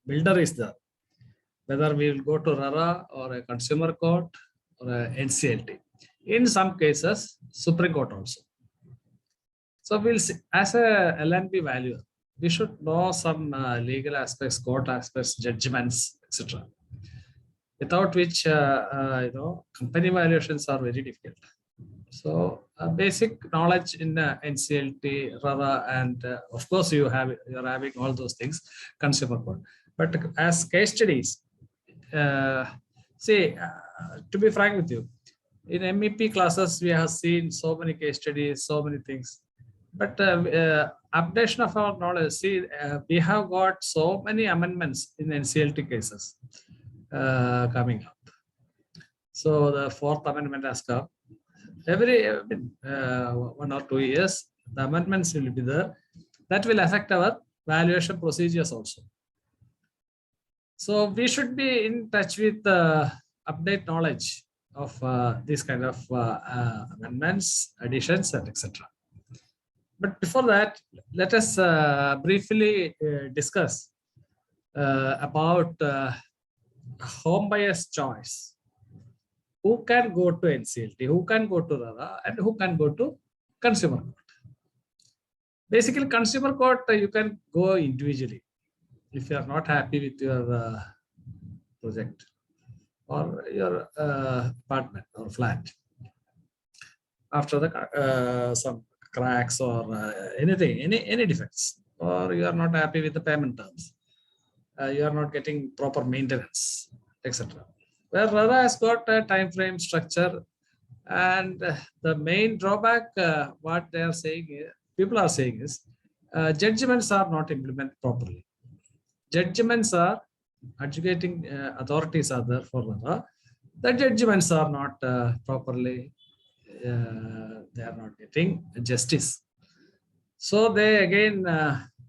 builder is there. Whether we will go to RERA or a consumer court or a NCLT. In some cases, Supreme Court also. So we'll see, as a LNP valuer, we should know some legal aspects, court aspects, judgments, etc. Without which, company valuations are very difficult. So basic knowledge in NCLT, RERA, and of course you're having all those things, consumer court. But as case studies, to be frank with you, in MEP classes we have seen so many case studies, so many things. But updation of our knowledge, we have got so many amendments in NCLT cases coming up. So the 4th amendment has come. Every 1 or 2 years, the amendments will be there. That will affect our valuation procedures also. So we should be in touch with update knowledge of these kind of amendments, additions, and etc. But before that, let us briefly discuss about home buyer's choice. Who can go to NCLT, who can go to RERA, and who can go to consumer court. Basically, consumer court, you can go individually if you are not happy with your project or your apartment or flat. After the some cracks or anything, any defects, or you are not happy with the payment terms, you are not getting proper maintenance, etc. Where RERA has got a time frame structure, and the main drawback, what they are saying, people are saying is, judgments are not implemented properly. Judgments are adjudicating authorities are there for RERA. The judgments are not properly. They are not getting justice. So they again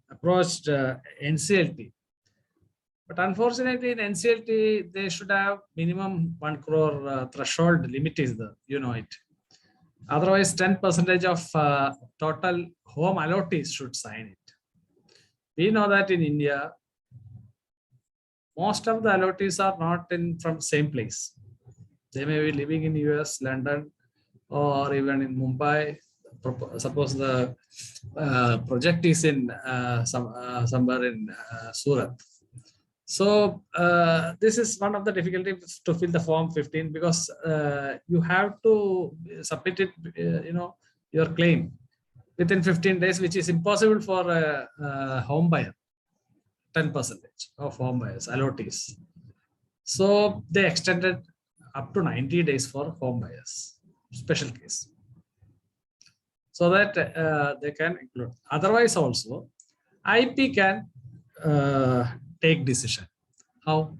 approached NCLT. But unfortunately, in NCLT, they should have minimum 1 crore threshold limit is there, you know it. Otherwise, 10% of total home allottees should sign it. We know that in India, most of the allottees are not from same place. They may be living in US, London, or even in Mumbai. Suppose the project is in somewhere in Surat. So this is one of the difficulties to fill the form 15, because you have to submit it, your claim within 15 days, which is impossible for a home buyer. 10% of home buyers, allottees. So they extended up to 90 days for home buyers, special case, so that they can include. Otherwise also, IP can take decision. How?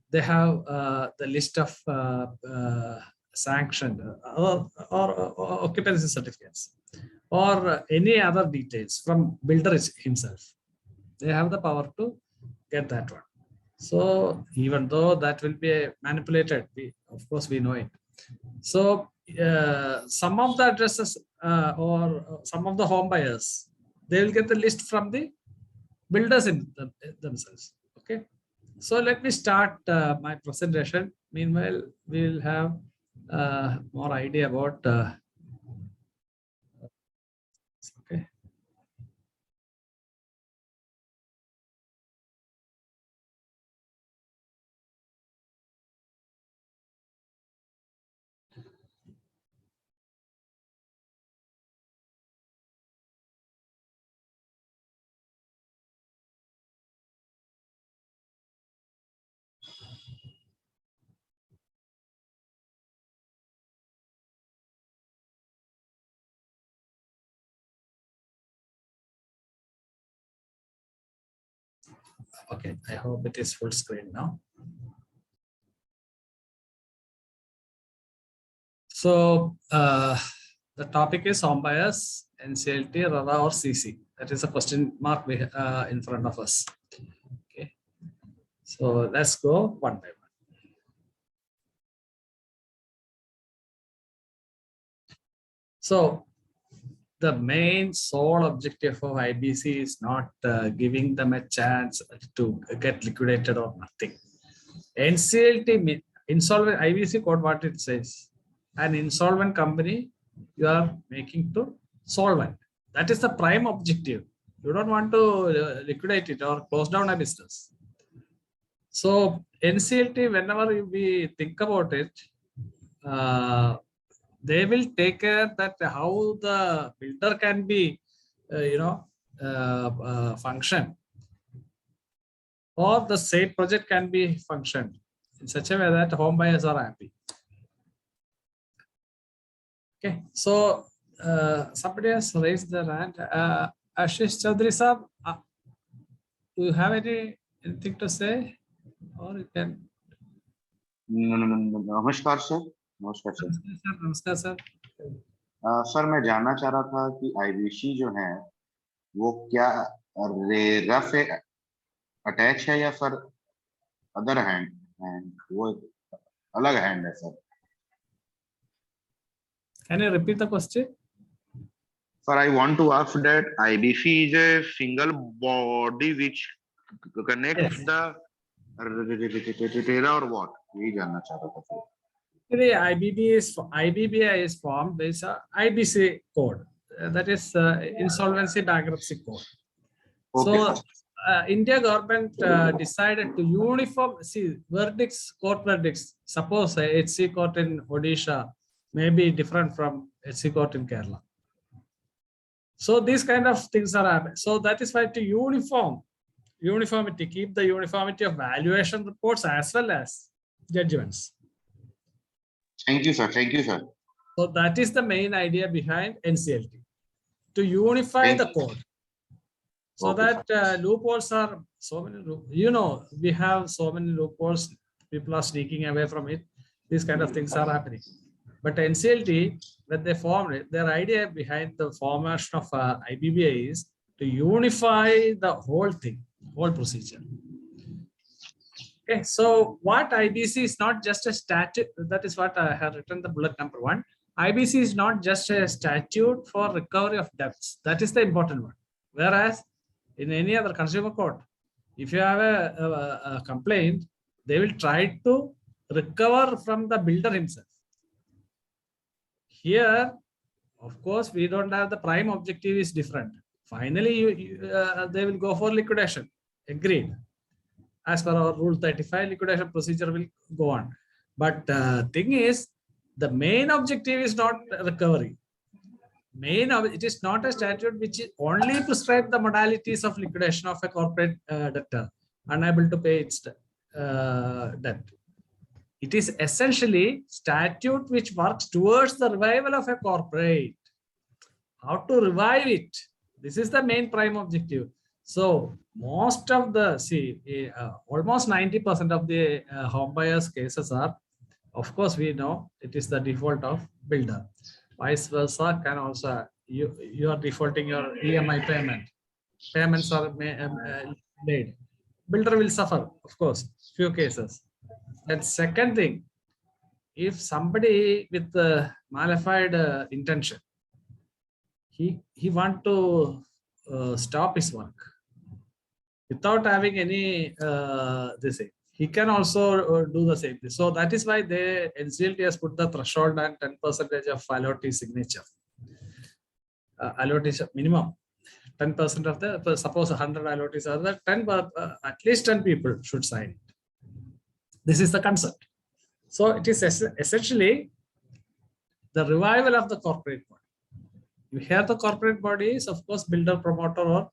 They have the list of sanctioned or occupancy certificates or any other details from builder himself. They have the power to get that one. So even though that will be manipulated, of course we know it. So some of the addresses or some of the home buyers, they will get the list from the builders themselves. Okay. So let me start my presentation. Meanwhile, we will have more idea about. Okay. Okay, I hope it is full screen now. So the topic is home buyers, NCLT, RERA, or CC. That is a question mark in front of us. Okay, so let's go one by one. So the main sole objective of IBC is not giving them a chance to get liquidated or nothing. NCLT, insolvent IBC code, what it says, an insolvent company you are making to solvent. That is the prime objective. You don't want to liquidate it or close down a business. So NCLT, whenever we think about it, they will take care that how the builder can be, function, or the same project can be functioned in such a way that home buyers are happy. Okay, so somebody has raised their hand. Ashish Chaudhary sir, do you have anything to say, or you can? No. नमस्कार sir. नमस्कार sir. नमस्कार sir. Sir मैं जानना चाह रहा था कि IBC जो है वो क्या रेरा से अटैच है या फिर अदर हैंड वो अलग हैंड है sir. Can you repeat the question? Sir, I want to ask that IBC is a single body which connects the RERA or what? यही जानना चाह रहा था sir. The IBBI is formed based on IBC code, that is insolvency bankruptcy code. Okay. So India government decided to verdicts, court verdicts. Suppose HC court in Odisha may be different from HC court in Kerala. So these kind of things are happening. So that is why to uniformity, keep the uniformity of valuation reports as well as judgments. Thank you, sir. Thank you, sir. So that is the main idea behind NCLT, to unify the code. So okay, that loopholes are so many. We have so many loopholes. People are sneaking away from it. These kind of things are happening. But NCLT, when they formed it, their idea behind the formation of IBBI is to unify the whole thing, whole procedure. Okay, so what IBC is not just a statute. That is what I have written the bullet number 1. IBC is not just a statute for recovery of debts. That is the important one. Whereas in any other consumer court, if you have a complaint, they will try to recover from the builder himself. Here, of course, we don't have the prime objective is different. Finally, they will go for liquidation. Agreed. As per our Rule 35, liquidation procedure will go on. But thing is, the main objective is not recovery. It is not a statute which only prescribes the modalities of liquidation of a corporate debtor unable to pay its debt. It is essentially statute which works towards the revival of a corporate. How to revive it? This is the main prime objective. So most of the, almost 90% of the home buyers cases are, of course, we know it is the default of builder. Vice versa can also, you are defaulting your EMI payment. Payments are made. Builder will suffer, of course, few cases. And second thing, if somebody with malified intention, he want to stop his work without having any he can also do the same thing. So that is why the NCLT has put the threshold and 10% of allotee signature. Allotee minimum 10% of the, suppose 100 allotees are there, 10 at least 10 people should sign it. This is the concept. So it is essentially the revival of the corporate body. You hear the corporate body is, of course, builder, promoter, or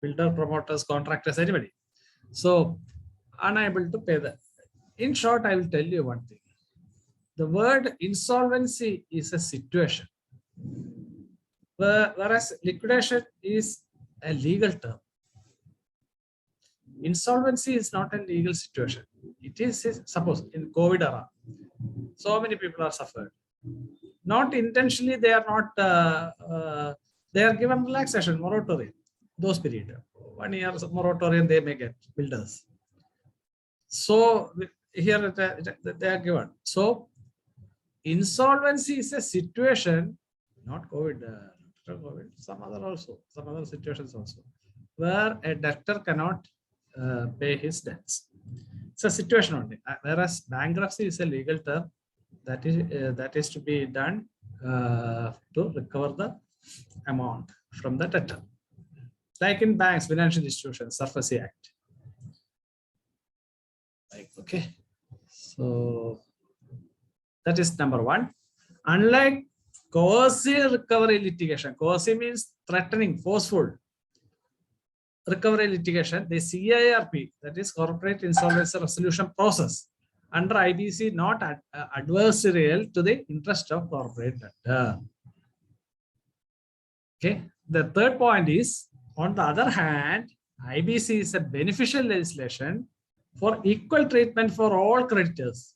builder, promoters, contractors, anybody. So unable to pay that. In short, I will tell you one thing. The word insolvency is a situation, whereas liquidation is a legal term. Insolvency is not a legal situation. It is, suppose in COVID era, so many people are suffered. Not intentionally, they are not, they are given relaxation, moratorium, those period. 1 year moratorium they may get, builders. So here they are given. So insolvency is a situation, not COVID, COVID, some other situations also, where a debtor cannot pay his debts. It's a situation only. Whereas bankruptcy is a legal term that is to be done to recover the amount from the debtor. Like in banks, financial institutions, SARFAESI Act. Like, okay. So that is number one. Unlike coercive recovery litigation, coercive means threatening, forceful. Recovery litigation, the CIRP, that is Corporate Insolvency Resolution Process, under IBC not adversarial to the interest of corporate debtor. Okay. The third point is, on the other hand, IBC is a beneficial legislation for equal treatment for all creditors.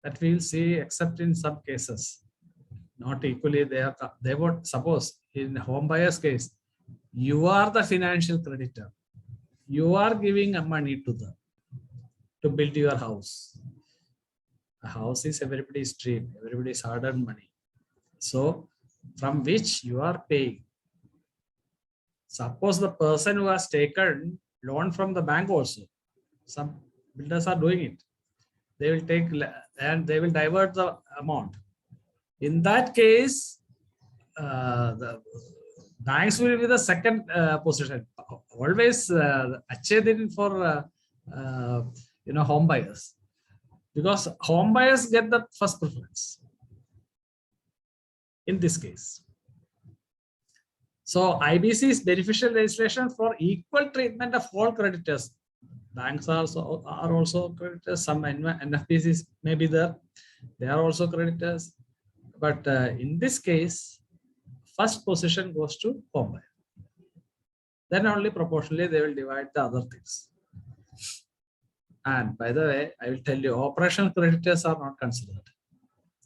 That we will see, except in some cases, not equally. They would suppose in home buyer's case, you are the financial creditor. You are giving money to them to build your house. A house is everybody's dream, everybody's hard-earned money. So, from which you are paying. Suppose the person who has taken loan from the bank also, some builders are doing it. They will take and they will divert the amount. In that case, the banks will be the second position. Always achedin for home buyers, because home buyers get the first preference in this case. So IBC is beneficial legislation for equal treatment of all creditors. Banks are also creditors. Some NFPCs may be there. They are also creditors. But in this case, first position goes to home buyer. Then only proportionally they will divide the other things. And by the way, I will tell you, operational creditors are not considered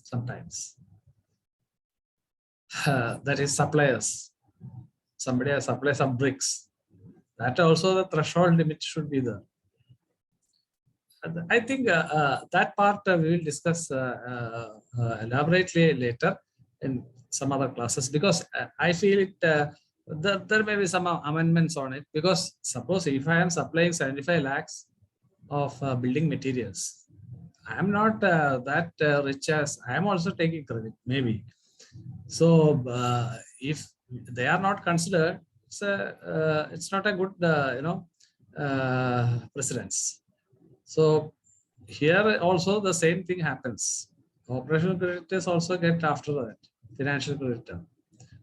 sometimes. That is suppliers. Somebody has supplied some bricks. That also the threshold limit should be there. I think that part we will discuss elaborately later in some other classes, because I feel it there may be some amendments on it, because suppose if I am supplying 75 lakhs of building materials, I am not that rich as I am also taking credit maybe. So if they are not considered, it's not a good precedence. So here also the same thing happens. Operational creditors also get after that, financial creditor.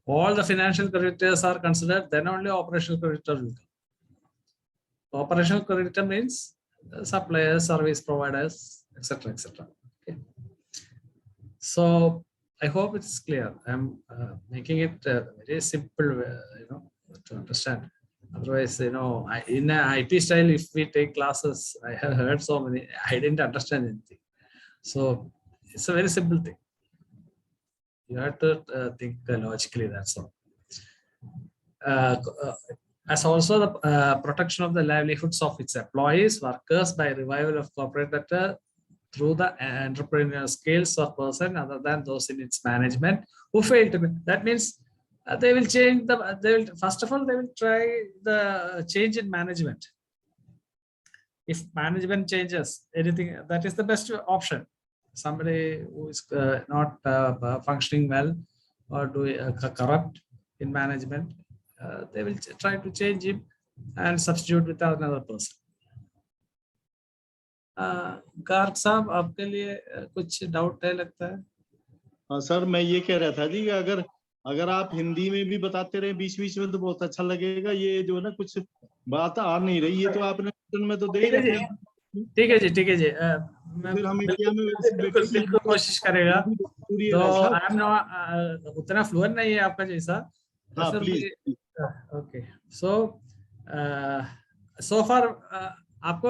All the financial creditors are considered, then only operational creditor will come. Operational creditor means suppliers, service providers, etc., etc. Okay. So I hope it's clear. I'm making it very simple, to understand. Otherwise, in an IT style, if we take classes, I have heard so many, I didn't understand anything. So it's a very simple thing. You have to think logically, that's all. As also the protection of the livelihoods of its employees, workers by revival of corporate debtor through the entrepreneurial skills of person other than those in its management who fail to. That means they will change first of all, they will try the change in management. If management changes anything, that is the best option. Somebody who is not functioning well or corrupt in management, they will try to change him and substitute with another person. Garg साहब, आपके लिए कुछ doubt है लगता है? हाँ sir, मैं ये कह रहा था जी कि अगर आप हिंदी में भी बताते रहे बीच बीच में तो बहुत अच्छा लगेगा। ये जो ना कुछ बात आ नहीं रही है तो आपने में तो दे ही रखा। ठीक है जी, ठीक है जी। फिर हम इंडिया में बिल्कुल कोशिश करेगा। तो आई एम नॉट उतना फ्लुएंट नहीं है आपका जैसा। ओके, सो फार आपको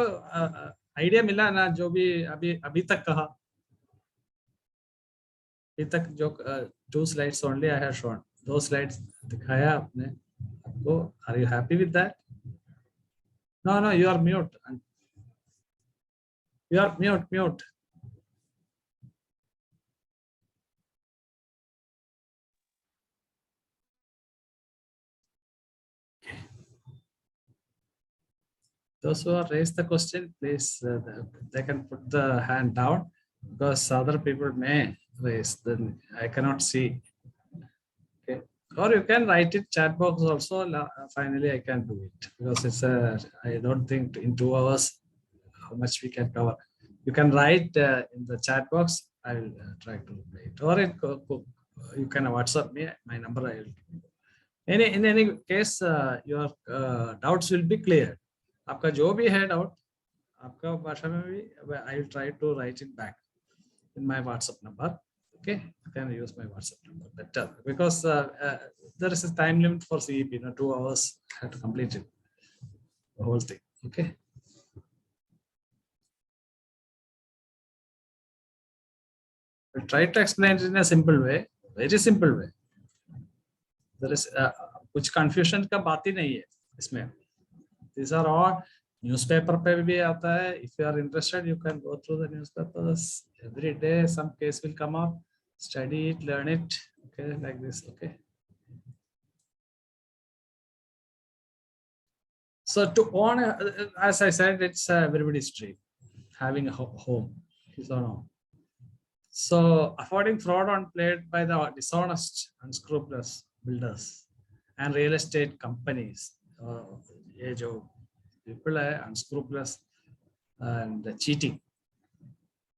आइडिया मिला ना, जो भी अभी तक कहा, अभी तक जो 2 slides only I have shown, 2 slides दिखाया आपने आपको। Are you happy with that? No, you are mute, you are mute. Those who have raised the question, please, they can put the hand down because other people may raise. Then I cannot see. Okay. Or you can write it chat box also. Finally, I can do it because it's a. I don't think in 2 hours how much we can cover. You can write in the chat box. I will try to reply it. Or you can WhatsApp me. My number I will. In any case, your doubts will be clear. आपका जो भी है doubt आपका भाषा में भी I will try to write it back in my WhatsApp number. Okay, you can use my WhatsApp number better because there is a time limit for CEP. 2 hours I have to complete it, the whole thing. Okay. I'll try to explain it in a simple way, very simple way. There is कुछ confusion का बात ही नहीं है इसमें. These are all newspaper पे भी आता है. If you are interested, you can go through the newspapers. Every day some case will come up. Study it, learn it. Okay, like this. Okay. So to own, as I said, it's everybody's dream, having a home. His own home. So affording fraud on played by the dishonest, unscrupulous builders and real estate companies. ये जो people है unscrupulous and cheating.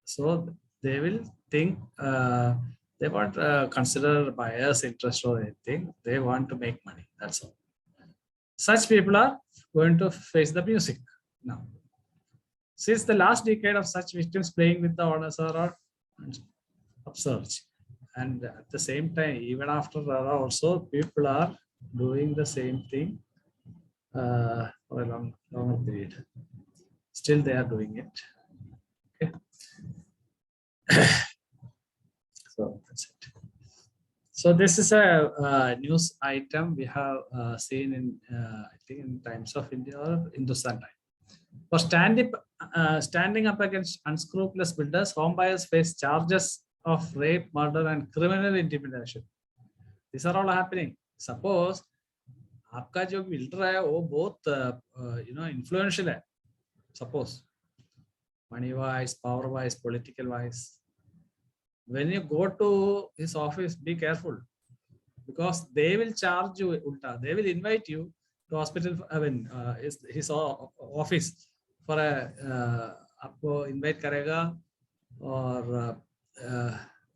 So they will think they won't consider buyer's interest or anything. They want to make money. That's all. Such people are going to face the music now. Since the last decade of such victims playing with the owners are upsurge, and at the same time, even after RERA also, people are doing the same thing for a longer period. Still, they are doing it. Okay. So that's it. So this is a news item we have seen in I think in Times of India or Hindustan Times. For standing up against unscrupulous builders, home buyers face charges of rape, murder, and criminal intimidation. These are all happening. Suppose आपका जो builder है वो बहुत influential है. Suppose money wise, power wise, political wise. When you go to his office, be careful because they will charge you ulta. They will invite you to hospital. I mean, his office for a आपको invite करेगा or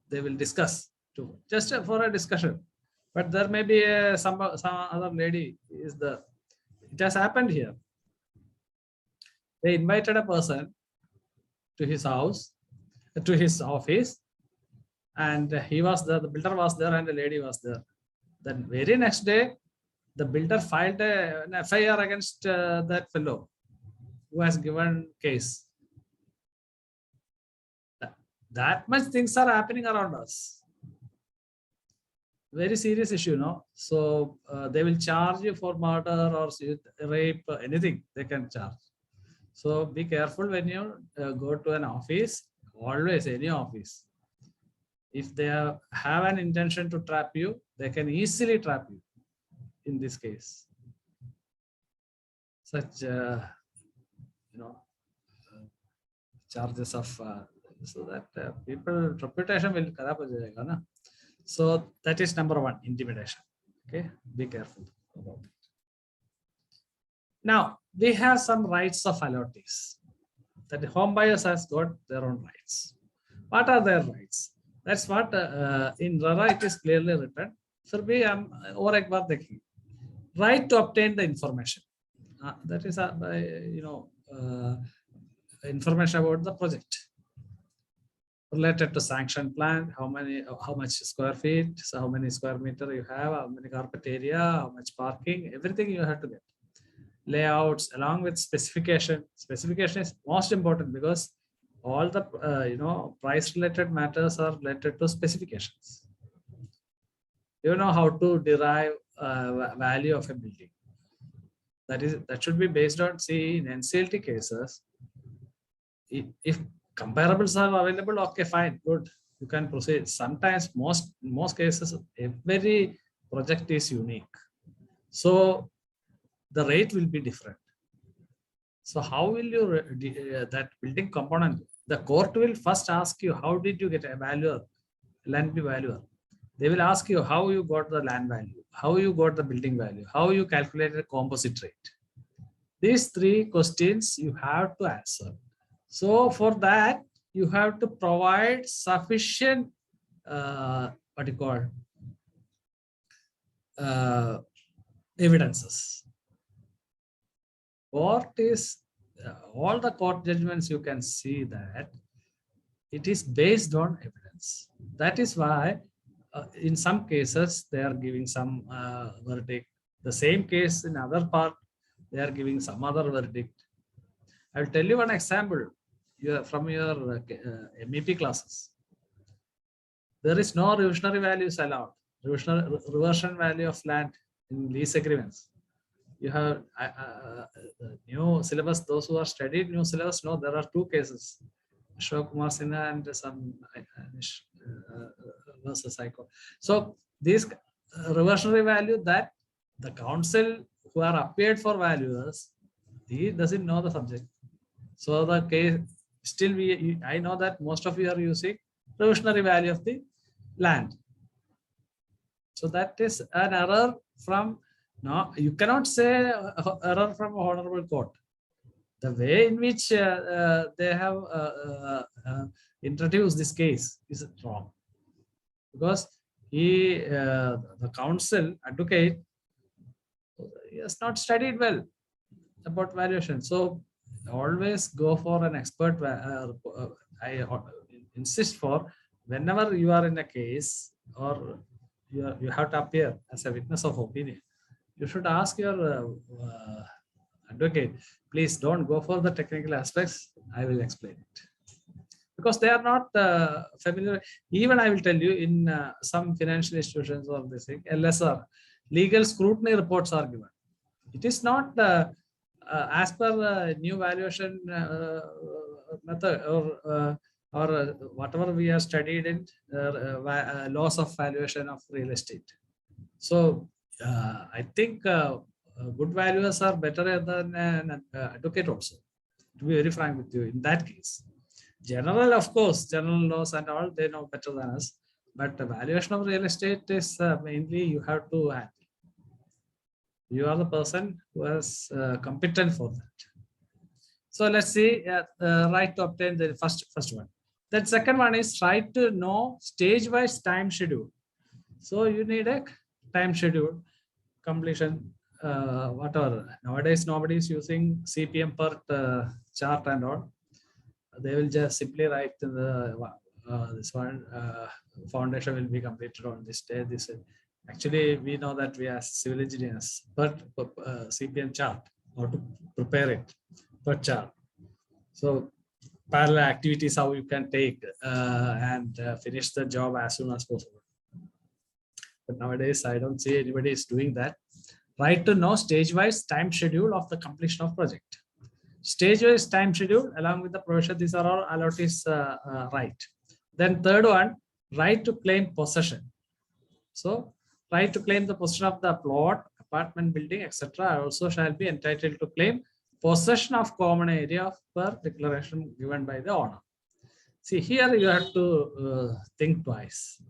they will discuss to just for a discussion. But there may be some other lady is the. It has happened here. They invited a person to his house, to his office. And he was there, the builder was there, and the lady was there. Then very next day, the builder filed an FIR against that fellow who has given case. That much things are happening around us. Very serious issue, no? So they will charge you for murder or rape, anything they can charge. So be careful when you go to an office, always any office. If they have an intention to trap you, they can easily trap you in this case. Such, charges of, so that people reputation will corrupt. So that is number one, intimidation. Okay, be careful about it. Now, we have some rights of allottees. That the home buyers has got their own rights. What are their rights? That's what in RERA it is clearly written. Sir, और एक बार देखिए. Right to obtain the information. That is information about the project related to sanction plan. How much square feet, so how many square meter you have, how many carpet area, how much parking, everything you have to get. Layouts along with specification. Specification is most important because all the price related matters are related to specifications. You know how to derive value of a building. That should be based on, see, in NCLT cases, if comparables are available, okay, fine, good, you can proceed. Sometimes, most cases, every project is unique, so the rate will be different. So how will you that building component? The court will first ask you, how did you get a valuer, land valuer? They will ask you how you got the land value, how you got the building value, how you calculated composite rate. These three questions you have to answer. So for that, you have to provide sufficient what you call evidences. Court is all the court judgments, you can see that it is based on evidence. That is why in some cases they are giving some verdict. The same case in other part, they are giving some other verdict. I will tell you one example from your MEP classes. There is no reversionary values allowed. Reversion value of land in lease agreements. You have new syllabus. Those who are studied new syllabus know there are two cases: Ashok Kumar Sinha and some versus High Court. So these reversionary value, that the council who are appeared for valuers, he doesn't know the subject. So the case still I know that most of you are using reversionary value of the land. So that is an error from. No, you cannot say error from honorable court. The way in which they have introduced this case is wrong, because the counsel advocate, he has not studied well about valuation. So always go for an expert. I insist for, whenever you are in a case or you have to appear as a witness of opinion, you should ask your advocate, please don't go for the technical aspects, I will explain it. Because they are not familiar. Even I will tell you, in some financial institutions or this thing, LSR, legal scrutiny reports are given. It is not as per new valuation method or whatever we have studied in laws of valuation of real estate. So I think good valuers are better than an advocate also, to be very frank with you in that case. General, of course, general laws and all, they know better than us. But the valuation of real estate is mainly you have to handle. You are the person who is competent for that. So let's see, right to obtain the first one. Then second one is right to know stage-wise time schedule. So you need a time schedule, completion, whatever. Nowadays, nobody is using CPM per chart and all. They will just simply write in the this one foundation will be completed on this day. This actually we know that we are civil engineers, but CPM chart, how to prepare it per chart. So parallel activities, how you can take and finish the job as soon as possible. But nowadays I don't see anybody is doing that. Right to know stage-wise time schedule of the completion of project. Stage-wise time schedule along with the provision, these are all allottees right. Then third one, right to claim possession. So right to claim the possession of the plot, apartment building, etc. also shall be entitled to claim possession of common area per declaration given by the owner. See, here you have to think twice.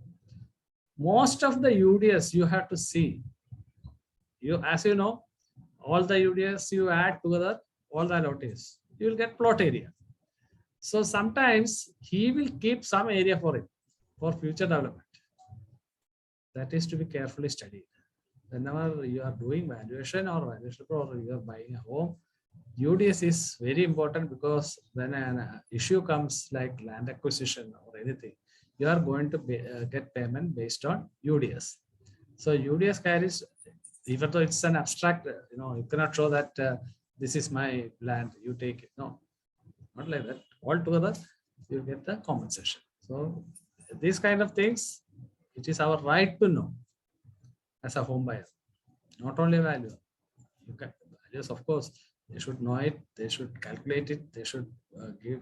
Most of the UDS you have to see. As you know, all the UDS you add together, all the allottees, you will get plot area. So sometimes he will keep some area for it for future development. That is to be carefully studied. Whenever you are doing valuation or valuation or you are buying a home, UDS is very important, because when an issue comes like land acquisition or anything, you are going to get payment based on UDS. So UDS carries, even though it's an abstract, you cannot show that this is my land, you take it. No, not like that. Altogether, you get the compensation. So these kind of things, it is our right to know as a home buyer, not only value. You can values, of course, they should know it, they should calculate it, they should give,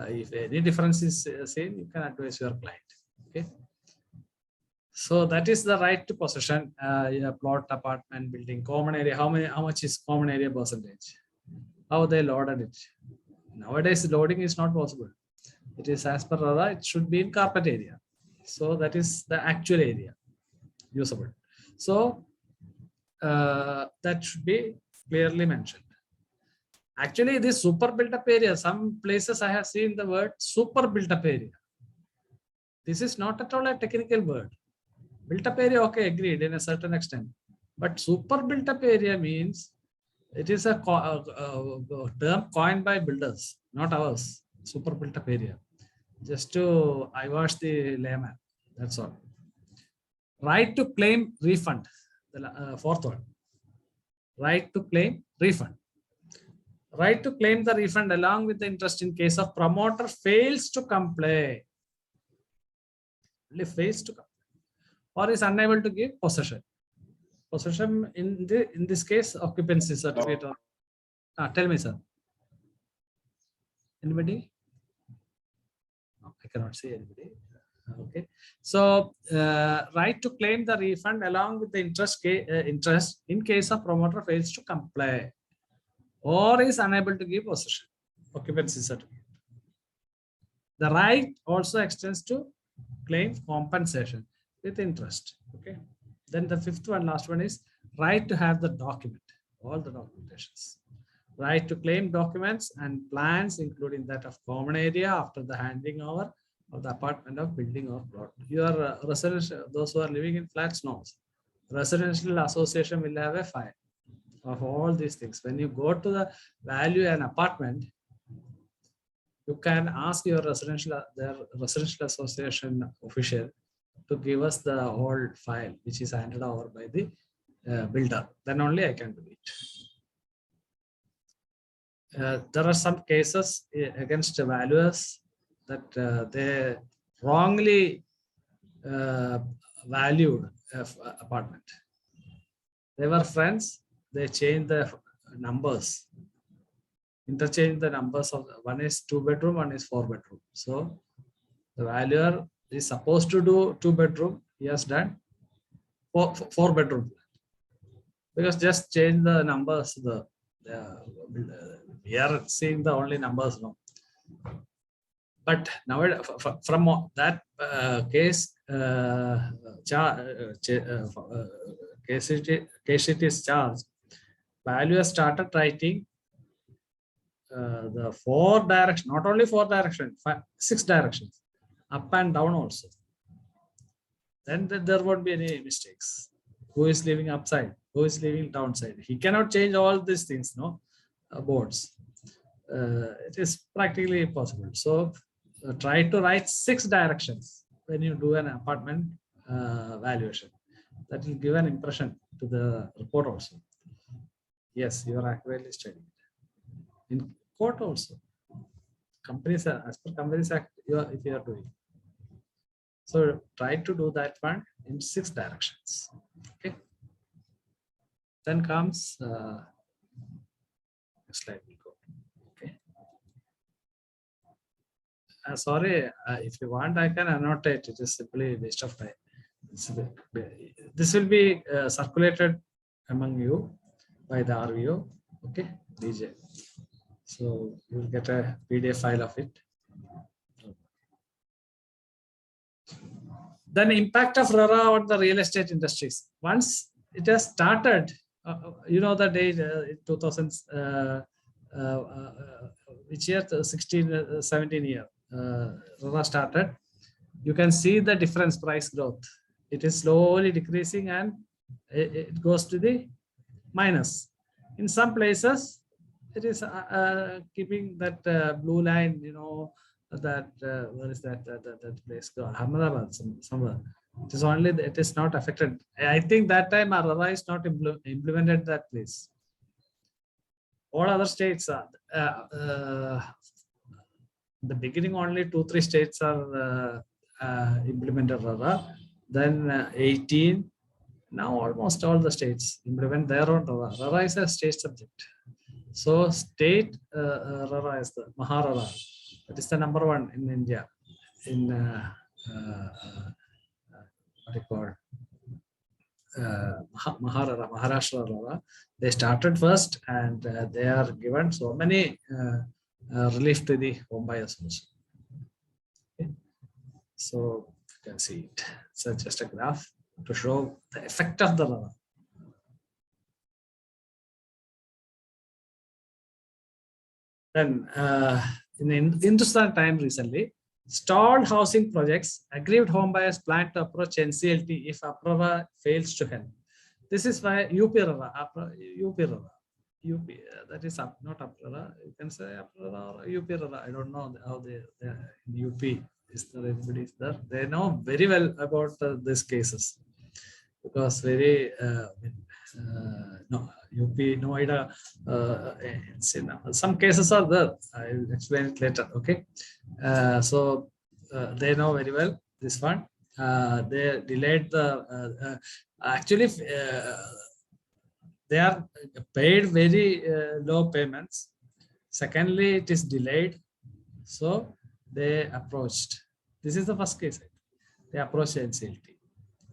if any difference is seen, you can advise your client. Okay. So that is the right to possession, plot, apartment, building, common area. How much is common area percentage? how they loaded it. Nowadays, loading is not possible. It is as per RERA, it should be in carpet area. So that is the actual area usable. So that should be clearly mentioned. Actually, this super built up area, some places I have seen the word super built up area. This is not at all a technical word. Built up area, okay, agreed in a certain extent. But super built up area means it is a term coined by builders, not ours. Super built up area. Just to eyewash the layman. That's all. Right to claim refund. The fourth one. Right to claim refund. Right to claim the refund along with the interest in case of promoter fails to comply. Only fails to comply. Or is unable to give possession. Possession in this case, occupancy certificate. Tell me, sir. Anybody? No, I cannot see anybody. Okay. So, right to claim the refund along with the interest in case of promoter fails to comply or is unable to give possession. Occupancy certificate. The right also extends to claim compensation with interest. Okay. Then the fifth one, last one is right to have the document, all the documentations. Right to claim documents and plans, including that of common area after the handing over of the apartment of building or plot. Your residential, those who are living in flats knows. Residential association will have a file of all these things. When you go to the value an apartment, you can ask your their residential association official to give us the whole file, which is handed over by the builder. Then only I can do it. There are some cases against the valuers that they wrongly valued apartment. They were friends. They changed the numbers, interchange the numbers of one is 2-bedroom, one is 4-bedroom. So the valuer is supposed to do 2-bedroom. He has done 4-bedroom because just change the numbers. We are seeing the only numbers now. But now from that case, case it is charged. Valuer started writing the 4 directions, not only 4 directions, 6 directions, up and down also. Then there won't be any mistakes. Who is living upside? Who is living downside? He cannot change all these things, no, boards. It is practically impossible. So try to write 6 directions when you do an apartment valuation. That will give an impression to the report also. Yes, you are accurately studying. In court also, companies as per Companies Act, if you are doing. So try to do that one in 6 directions. Okay. Then comes next slide will go. Okay. Sorry, if you want, I can annotate. It is simply a waste of time. This will be circulated among you by the RVO. Okay, DJ. So you will get a PDF file of it. Then impact of RERA on the real estate industries. Once it has started, you know the date 2000, which year? 16, 17 year. RERA started. You can see the difference price growth. It is slowly decreasing and it goes to the minus. In some places, it is keeping that blue line, you know, that where is that place? Ahmedabad, somewhere. It is only, it is not affected. I think that time RERA is not implemented that place. All other states are the beginning, only 2-3 states are implemented RERA. Then 18. Now almost all the states implement their own RERA. RERA is a state subject. So state RERA is the Maharara. That is the number 1 in India. In what do you call Maharashtra RERA. They started first, and they are given so many relief to the home buyers also. Okay. So you can see it. So just a graph to show the effect of the RERA. Then in Hindustan Time recently, stalled housing projects, aggrieved home buyers plan to approach NCLT if APRAVA fails to help. This is why UP RERA, that is not APRAVA. You can say APRAVA or UP RERA. I don't know how they in UP is there, anybody is there. They know very well about these cases because very no UP Noida. Some cases are there. I will explain it later. Okay, so they know very well this one. They delayed the actually they are paid very low payments. Secondly, it is delayed, so they approached. This is the first case. They approached NCLT.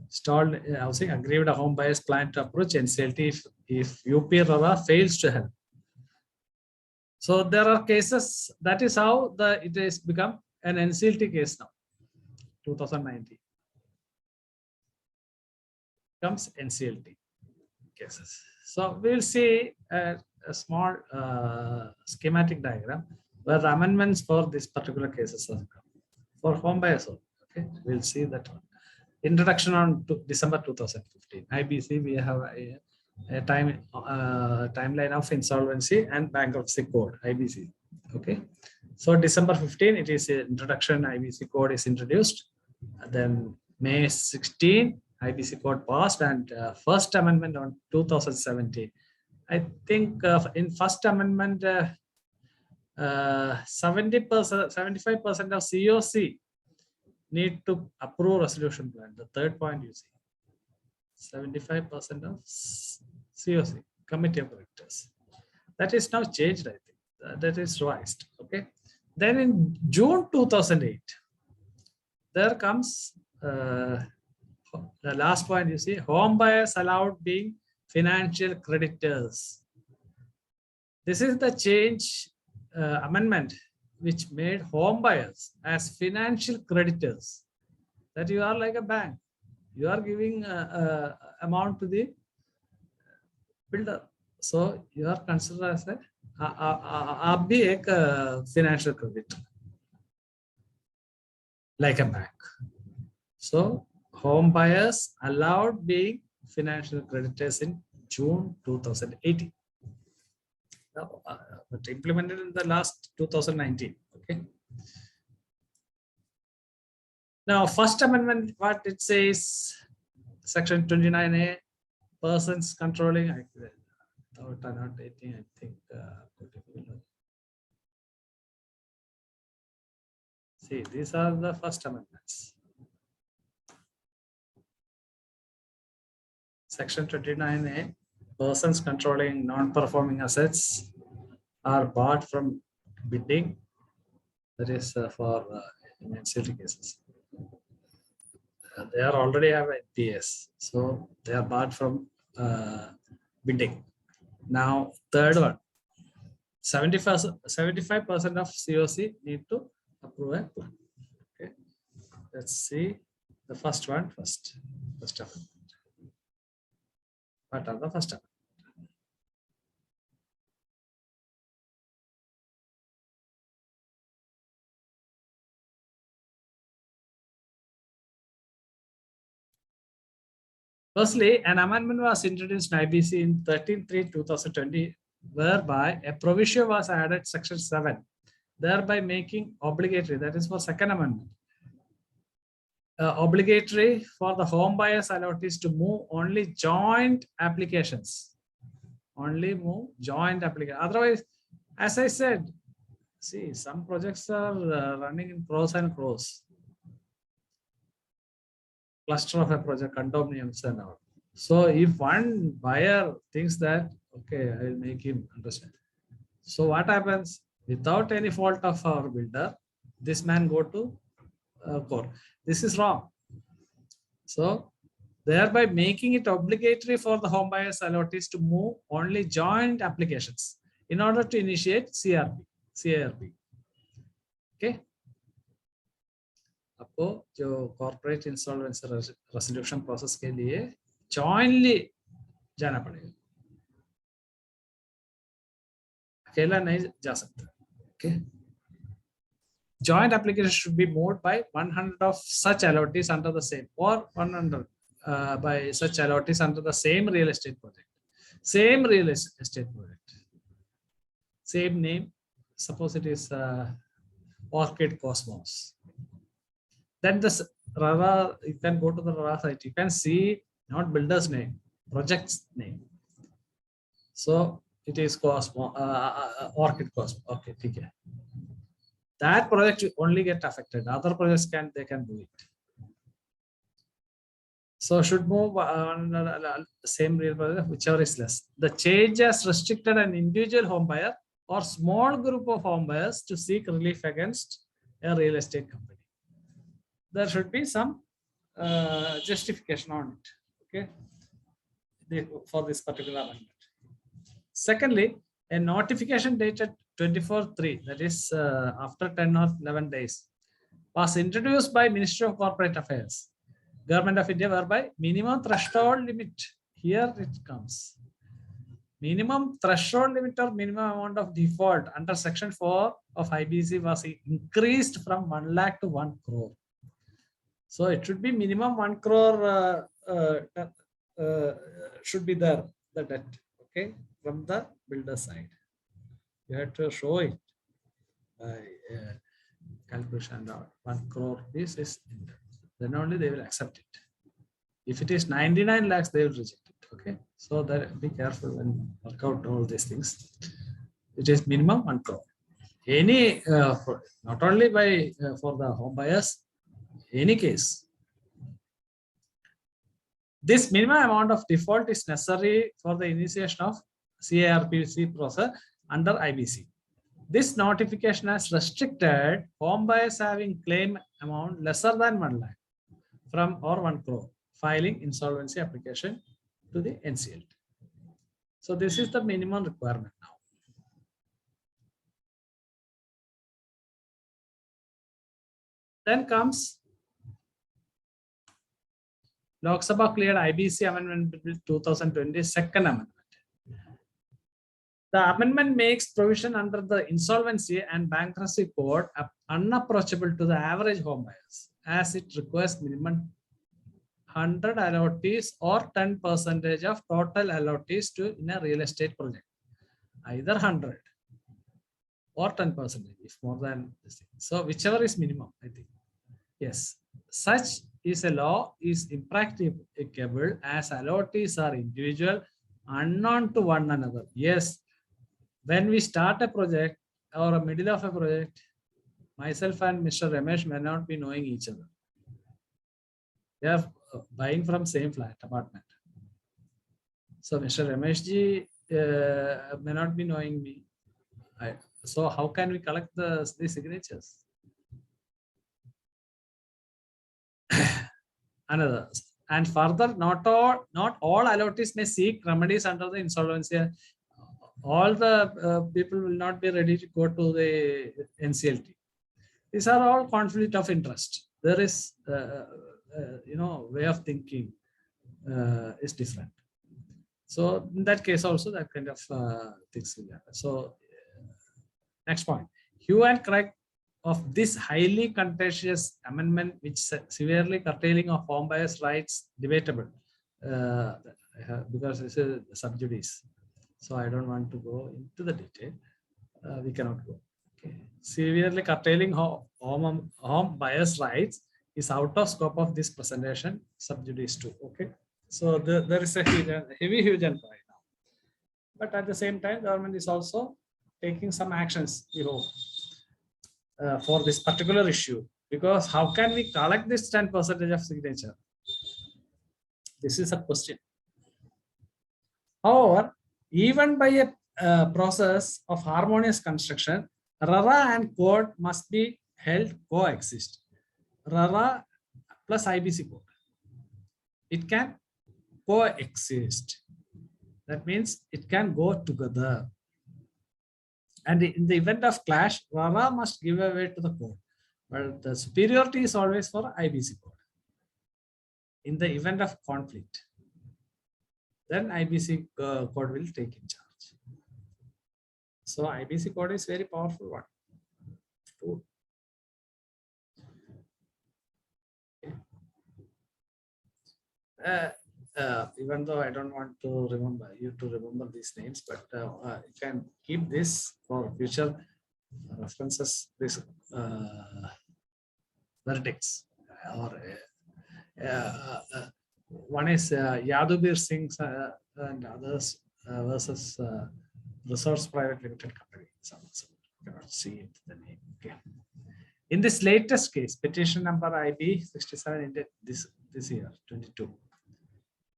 Stalled housing, aggrieved home buyers plan to approach NCLT if UP RERA fails to help. So there are cases. That is how it has become an NCLT case now. 2019 comes NCLT cases. So we'll see a small schematic diagram where the amendments for this particular cases are come for home buyers. Okay, we'll see that one. Introduction on December 2015. IBC, we have a timeline of insolvency and bankruptcy code, IBC. Okay, so December 15, it is introduction, IBC code is introduced. Then May 16, IBC code passed, and first amendment on 2017. I think in first amendment, 70%, 75% of COC need to approve resolution plan. The third point you see, 75% of COC, committee of directors. That is now changed, I think. That is revised. Okay. Then in June 2008, there comes the last point you see, home buyers allowed being financial creditors. This is the change amendment which made home buyers as financial creditors. That you are like a bank. You are giving amount to the builder. So you are considered as a financial creditor, like a bank. So home buyers allowed being financial creditors in June 2018. But implemented in the last 2019. Okay. Now, first amendment, what it says, section 29A, persons controlling. I think. See, these are the first amendments. Section 29A, persons controlling non-performing assets are barred from bidding. That is for NCLT cases. They are already have NPS, so they are barred from bidding. Now, third one, 75% of COC need to approve a plan. Okay, let's see the first one first. First amendment. What are the first amendment? Firstly, an amendment was introduced in IBC in 13/3/2020, whereby a provision was added, section 7, thereby making obligatory, that is for second amendment, obligatory for the home buyers allottees to move only joint applications. Only move joint application. Otherwise, as I said, see, some projects are running in crores and crores. Cluster of a project, condominiums and all. So if one buyer thinks that, okay, I will make him understand. So what happens? Without any fault of our builder, this man go to court. This is wrong. So thereby making it obligatory for the home buyers allottees to move only joint applications in order to initiate CRB. Okay. आपको जो corporate insolvency resolution process के लिए jointly जाना पड़ेगा, अकेला नहीं जा सकता. Okay. Joint application should be moved by 100 of such allottees under the same, or 100 by such allottees under the same real estate project. Same real estate project. Same name. Suppose it is Orchid Cosmos. Then the RERA, you can go to the RERA site. You can see not builder's name, project's name. So it is Cosmos, Orchid Cosmos. Okay, okay. That project only get affected. Other projects can do it. So should move on the same real project, whichever is less. The change has restricted an individual home buyer or small group of home buyers to seek relief against a real estate company. There should be some justification on it. Okay, for this particular amendment. Secondly, a notification dated 24/3, that is after 10 or 11 days, was introduced by Ministry of Corporate Affairs, Government of India, whereby minimum threshold limit, here it comes, minimum threshold limit or minimum amount of default under section 4 of IBC was increased from 1 lakh to 1 crore. So it should be minimum 1 crore should be there, the debt, okay, from the builder side. You have to show it by calculation. 1 crore rupees is in there. Then only they will accept it. If it is 99 lakhs, they will reject it. Okay, so that be careful when work out all these things. It is minimum 1 crore. Any not only by for the home buyers, any case. This minimum amount of default is necessary for the initiation of CARPC process under IBC. This notification has restricted home buyers having claim amount lesser than 1 lakh from or 1 crore filing insolvency application to the NCLT. So this is the minimum requirement now. Then comes Lok Sabha cleared IBC Amendment Bill 2020 second amendment. The amendment makes provision under the Insolvency and Bankruptcy Code unapproachable to the average home buyers, as it requires minimum 100 allottees or 10% of total allottees to in a real estate project, either 100 or 10% if more than this thing. So whichever is minimum, I think. Yes, such is a law is impracticable as allottees are individual, unknown to one another. Yes, when we start a project or a middle of a project, myself and Mr. Ramesh may not be knowing each other. They are buying from same flat apartment. So Mr. Ramesh ji may not be knowing me. So how can we collect the signatures? Another, and further, not all allottees may seek remedies under the insolvency. All the people will not be ready to go to the NCLT. These are all conflict of interest. There is, way of thinking is different. So in that case also, that kind of things will happen. So next point, hue and cry of this highly contentious amendment, which severely curtailing of home buyers' rights, debatable because this is sub judice. So I don't want to go into the detail. We cannot go. Okay. Severely curtailing home buyers' rights is out of scope of this presentation, sub judice too. Okay. So there is a heavy hue and cry now. But at the same time, government is also taking some actions, for this particular issue, because how can we collect this 10% of signature? This is a question. However, even by a process of harmonious construction, RERA and code must be held coexist. RERA plus IBC code. it can coexist. That means it can go together. And in the event of clash, RERA must give way to the court. But the superiority is always for IBC court. In the event of conflict, then IBC court will take in charge. So IBC court is very powerful one. Cool. Even though I don't want to remember these names, but you can keep this for future references. This verdicts or one is Yadubir Singh's and others versus Resource Private Limited Company. So cannot see it, the name. Okay. In this latest case, petition number IB 67 this year 22.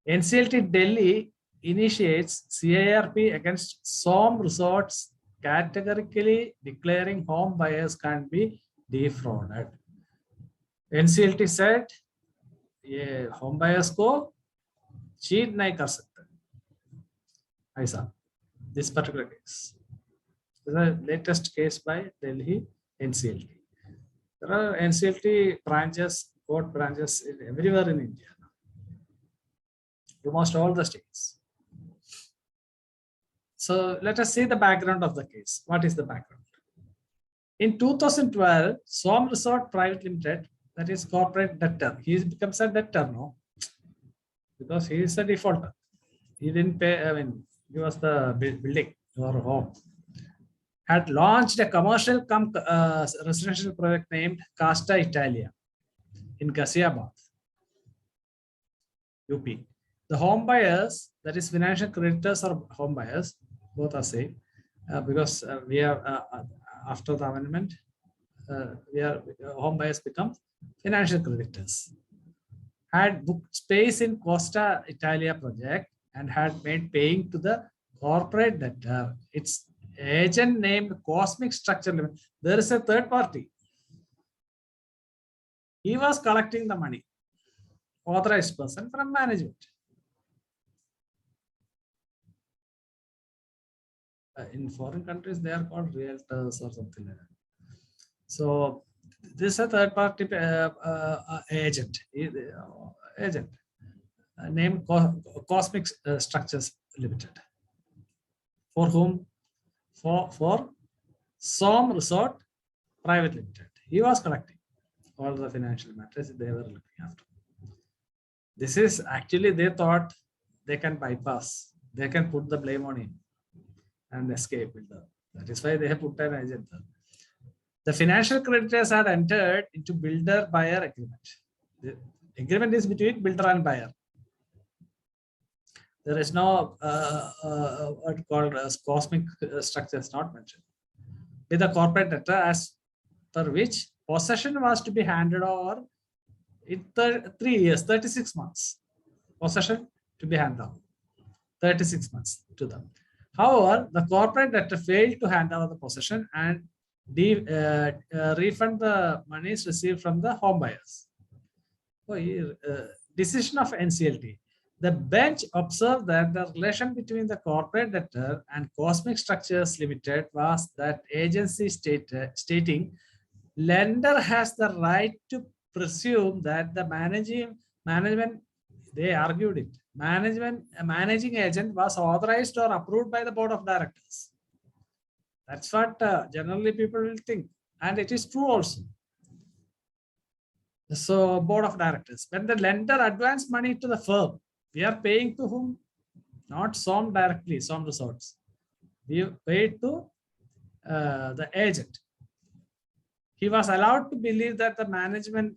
NCLT Delhi initiates CIRP against some resorts, categorically declaring home buyers can be defrauded. NCLT said, "ये home buyers को cheat नहीं कर सकते." ऐसा, this particular case. This is the latest case by Delhi NCLT. There are NCLT branches, court branches everywhere in India. Almost all the states. So let us see the background of the case. What is the background? In 2012, Som Resort Private Limited, that is corporate debtor. He becomes a debtor now because he is a defaulter. He didn't pay, he was the building or home. Had launched a commercial residential project named Casta Italia in Ghaziabad, UP. The home buyers, that is financial creditors or home buyers, both are same, because we are after the amendment, home buyers become financial creditors. Had booked space in Costa Italia project and had made paying to the corporate debtor. Its agent named Cosmic Structure Limited. There is a third party. He was collecting the money, authorized person from management. In foreign countries, they are called realtors or something like that. So this is a third party agent named Cosmic Structures Limited. For whom? For Som Resort Private Limited. He was collecting all the financial matters they were looking after. This is actually, they thought they can bypass, they can put the blame on him and escape builder. That is why they have put an agent there. The financial creditors had entered into builder-buyer agreement. The agreement is between builder and buyer. There is no what called as cosmic structures not mentioned. With the corporate debtor, as per which possession was to be handed over in 3 years, 36 months. Possession to be handed over 36 months to them. However, the corporate debtor failed to hand over the possession and refund the monies received from the home buyers. Decision of NCLT. The bench observed that the relation between the corporate debtor and Cosmic Structures Limited was that agency stating lender has the right to presume that the management, they argued it, managing agent was authorized or approved by the board of directors. That's what generally people will think, and it is true also. So board of directors, when the lender advanced money to the firm, we are paying to whom? Not Som directly, Som Resorts. We paid to the agent. He was allowed to believe that the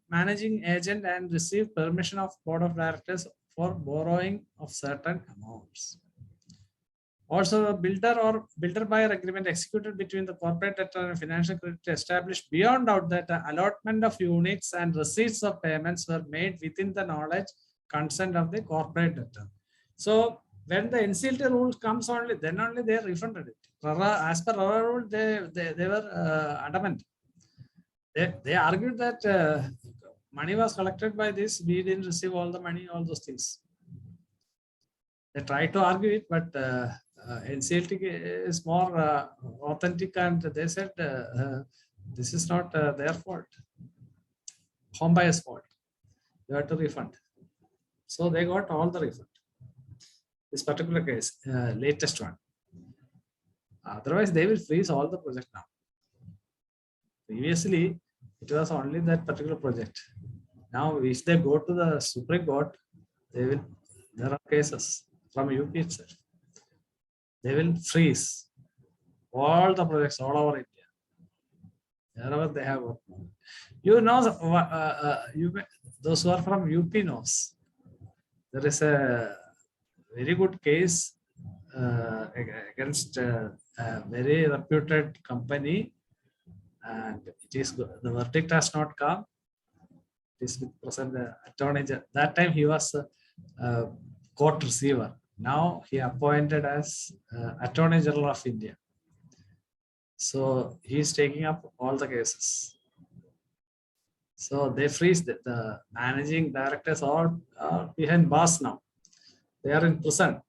managing agent and received permission of board of directors for borrowing of certain amounts. Also, a builder or builder-buyer agreement executed between the corporate debtor and financial creditor established beyond doubt that the allotment of units and receipts of payments were made within the knowledge, consent of the corporate debtor. So when the NCLT rule comes only, then only they refunded it. As per RERA rule, they were adamant. They argued that money was collected by this, we didn't receive all the money, all those things. They try to argue it, but NCLT is more authentic, and they said this is not their fault, home buyer's fault. They have to refund. So they got all the refund. This particular case, latest one. Otherwise, they will freeze all the project now. Previously, it was only that particular project. Now, if they go to the Supreme Court, they will. There are cases from UP itself. They will freeze all the projects all over India. Wherever they have worked. You know, those who are from UP knows. There is a very good case against a very reputed company, and it is good. The verdict has not come. It is with present attorney. That time he was a court receiver. Now he appointed as Attorney General of India. So he is taking up all the cases. So they freeze the managing directors all are behind bars now. They are in prison.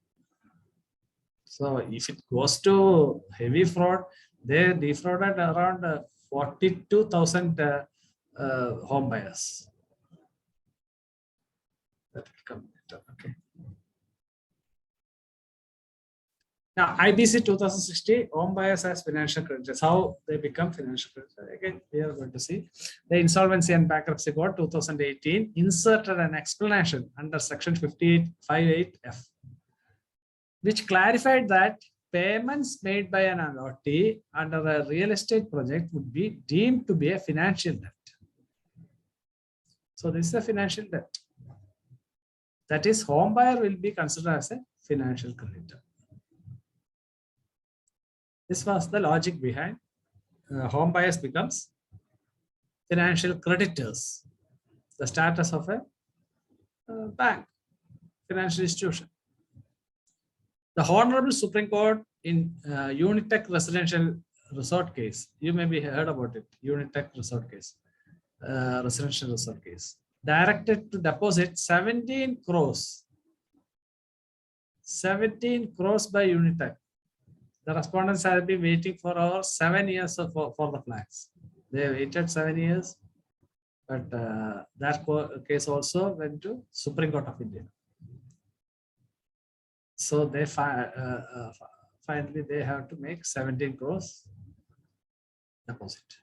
So if it goes to heavy fraud, they defrauded around 42,000 home buyers. That will come later. Okay. Now, IBC 2060, home buyers as financial creditors. How they become financial creditors? Again, we are going to see. The Insolvency and Bankruptcy Code 2018 inserted an explanation under Section 5858F, which clarified that payments made by an annuity under a real estate project would be deemed to be a financial debt. So this is a financial debt. That is, home buyer will be considered as a financial creditor. This was the logic behind home buyers becomes financial creditors, the status of a bank, financial institution. The Honorable Supreme Court in Unitech Residential Resort case, you may be heard about it, Unitech Resort case, residential resort case, directed to deposit 17 crores. 17 crores by Unitech. The respondents have been waiting for over 7 years for the flats. They waited 7 years, but that case also went to Supreme Court of India. So they finally they have to make 17 crores deposit.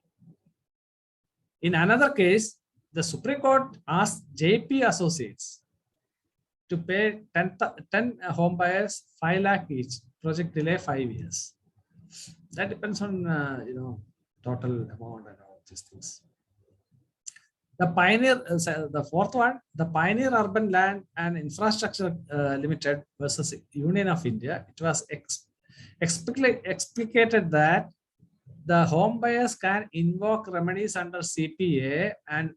In another case, the Supreme Court asked JP Associates to pay 10 home buyers 5 lakh each. Project delay 5 years. That depends on total amount and all these things. The Pioneer, the fourth one, the Pioneer Urban Land and Infrastructure Limited versus Union of India. It was explicated that the home buyers can invoke remedies under CPA and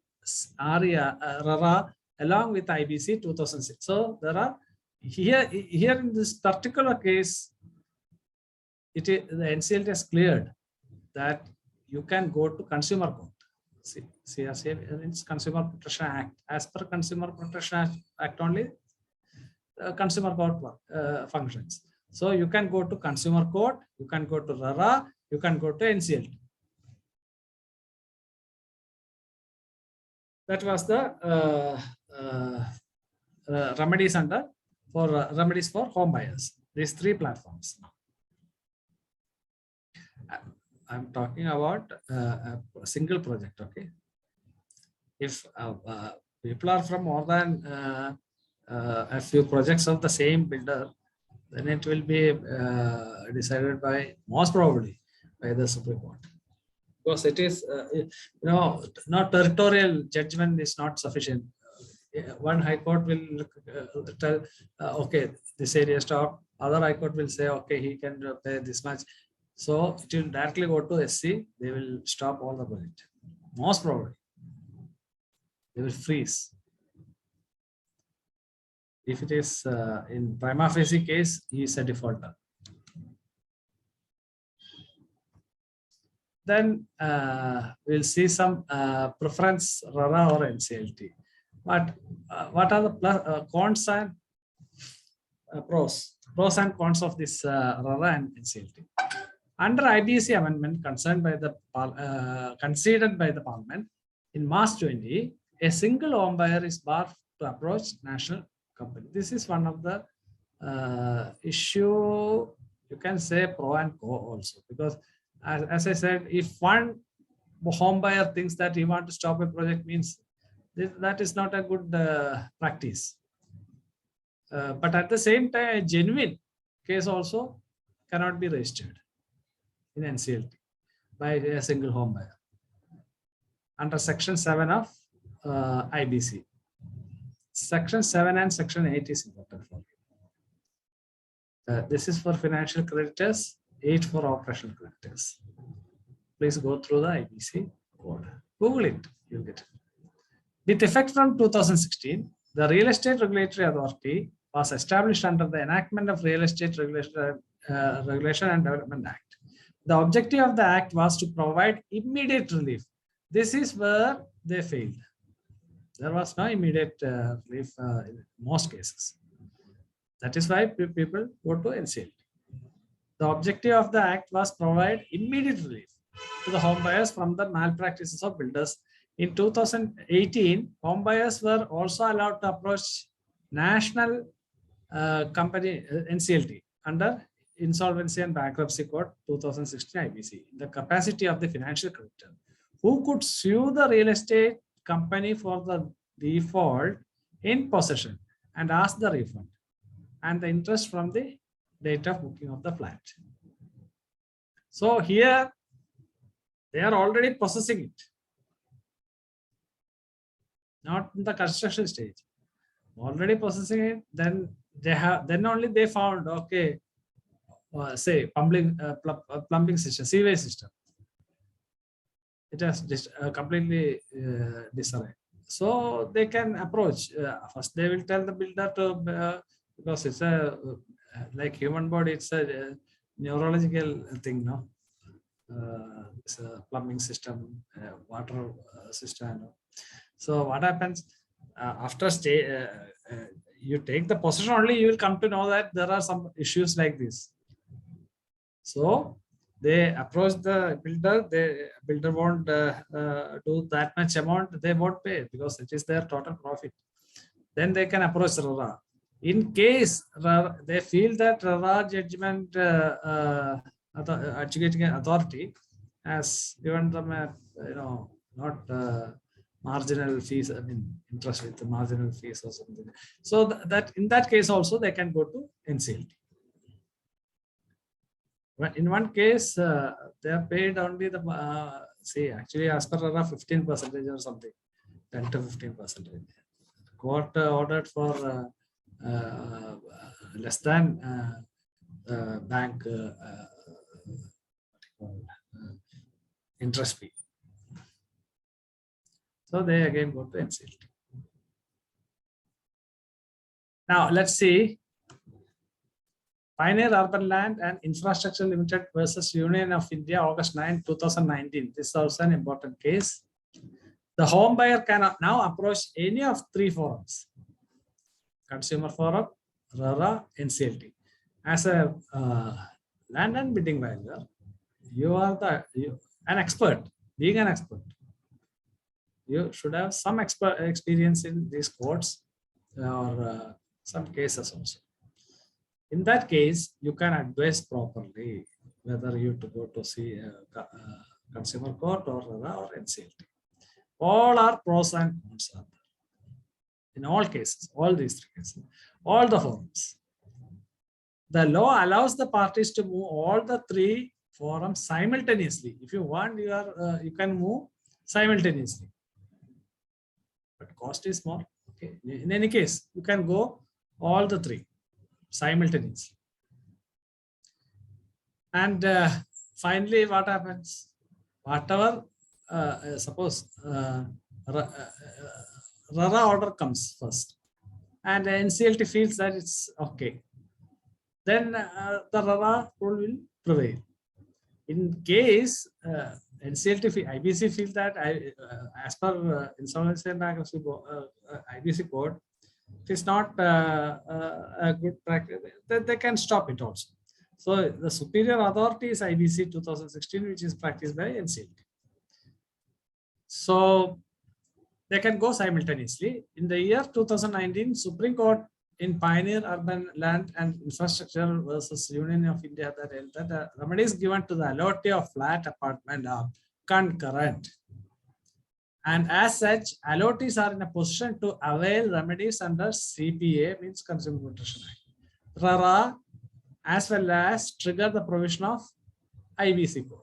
RERA along with IBC 2006. So there are here in this particular case, the NCLT has cleared that you can go to Consumer Court. CRCA means Consumer Protection Act. As per Consumer Protection Act only, Consumer Court functions. So you can go to Consumer Court, you can go to RERA, you can go to NCLT. That was the remedies remedies for home buyers. These 3 platforms. I'm talking about a single project. Okay, if people are from more than a few projects of the same builder, then it will be decided by most probably by the Supreme Court, because it is not territorial judgment is not sufficient. One high court will tell okay, this area stop. Other high court will say okay, he can pay this much. So it will directly go to SC. They will stop all the project. Most probably, they will freeze. If it is in prima facie case, he is a defaulter. then we'll see some preference RERA or NCLT. But what are the cons and pros and cons of this RERA and NCLT? Under IBC amendment concerned by the considered by the Parliament in March 20, a single home buyer is barred to approach national company. This is one of the issue, you can say pro and co also, because as I said, if one home buyer thinks that he wants to stop a project, means that is not a good practice. But at the same time, a genuine case also cannot be registered in NCLT by a single home buyer under section 7 of IBC. Section 7 and section 8 is important for you. This is for financial creditors, 8 for operational creditors. Please go through the IBC code. Google it, you'll get it. With effect from 2016, the Real Estate Regulatory Authority was established under the enactment of Real Estate Regulation and Development Act. The objective of the act was to provide immediate relief. This is where they failed. There was no immediate relief in most cases. That is why people go to NCLT. The objective of the act was provide immediate relief to the home buyers from the malpractices of builders. In 2018, home buyers were also allowed to approach national company NCLT under Insolvency and Bankruptcy Code 2016 IBC in the capacity of the financial creditor who could sue the real estate company for the default in possession and ask the refund and the interest from the date of booking of the flat. So here they are already possessing it, not in the construction stage, already possessing it. Then they have, then only they found, okay, say plumbing system, sewage system, it has just completely disarray. So they can approach. First, they will tell the builder to because it's a like human body, it's a neurological thing, no. It's a plumbing system, water system. So what happens after you take the possession only, you will come to know that there are some issues like this. So they approach the builder. The builder won't do that much amount. They won't pay because it is their total profit. Then they can approach RERA. In case they feel that RERA judgment adjudicating authority has given them a not marginal fees, I mean interest with the marginal fees or something. So that in that case also they can go to NCLT. In one case, they are paid only the actually as per RERA 15% or something, 10 to 15%. Court ordered for less than bank interest fee. So they again go to NCLT. Now let's see. Pioneer Urban Land and Infrastructure Limited versus Union of India, August 9, 2019. This is also an important case. The home buyer can now approach any of 3 forums: Consumer Forum, RERA, NCLT. As a land and bidding valuer, you are an expert. Being an expert, you should have some experience in these courts or some cases also. In that case, you can advise properly whether you to go to see consumer court or RERA or NCLT. All are pros and cons are there. In all cases, all these 3 cases, all the forums. The law allows the parties to move all the 3 forums simultaneously. If you want, you can move simultaneously. But cost is more. Okay. In any case, you can go all the 3 simultaneously. And finally, what happens? Whatever, suppose RERA order comes first, and NCLT feels that it's okay, then the RERA rule will prevail. In case NCLT, IBC feel that as per insolvency and bankruptcy IBC code, it is not a good practice. They can stop it also. So the superior authority is IBC 2016, which is practiced by NCLT. So they can go simultaneously. In the year 2019, Supreme Court in Pioneer Urban Land and Infrastructure versus Union of India that held that the remedies given to the allotee of flat apartment are concurrent. And as such, allottees are in a position to avail remedies under CPA, means Consumer Protection Act, RERA, as well as trigger the provision of IBC code.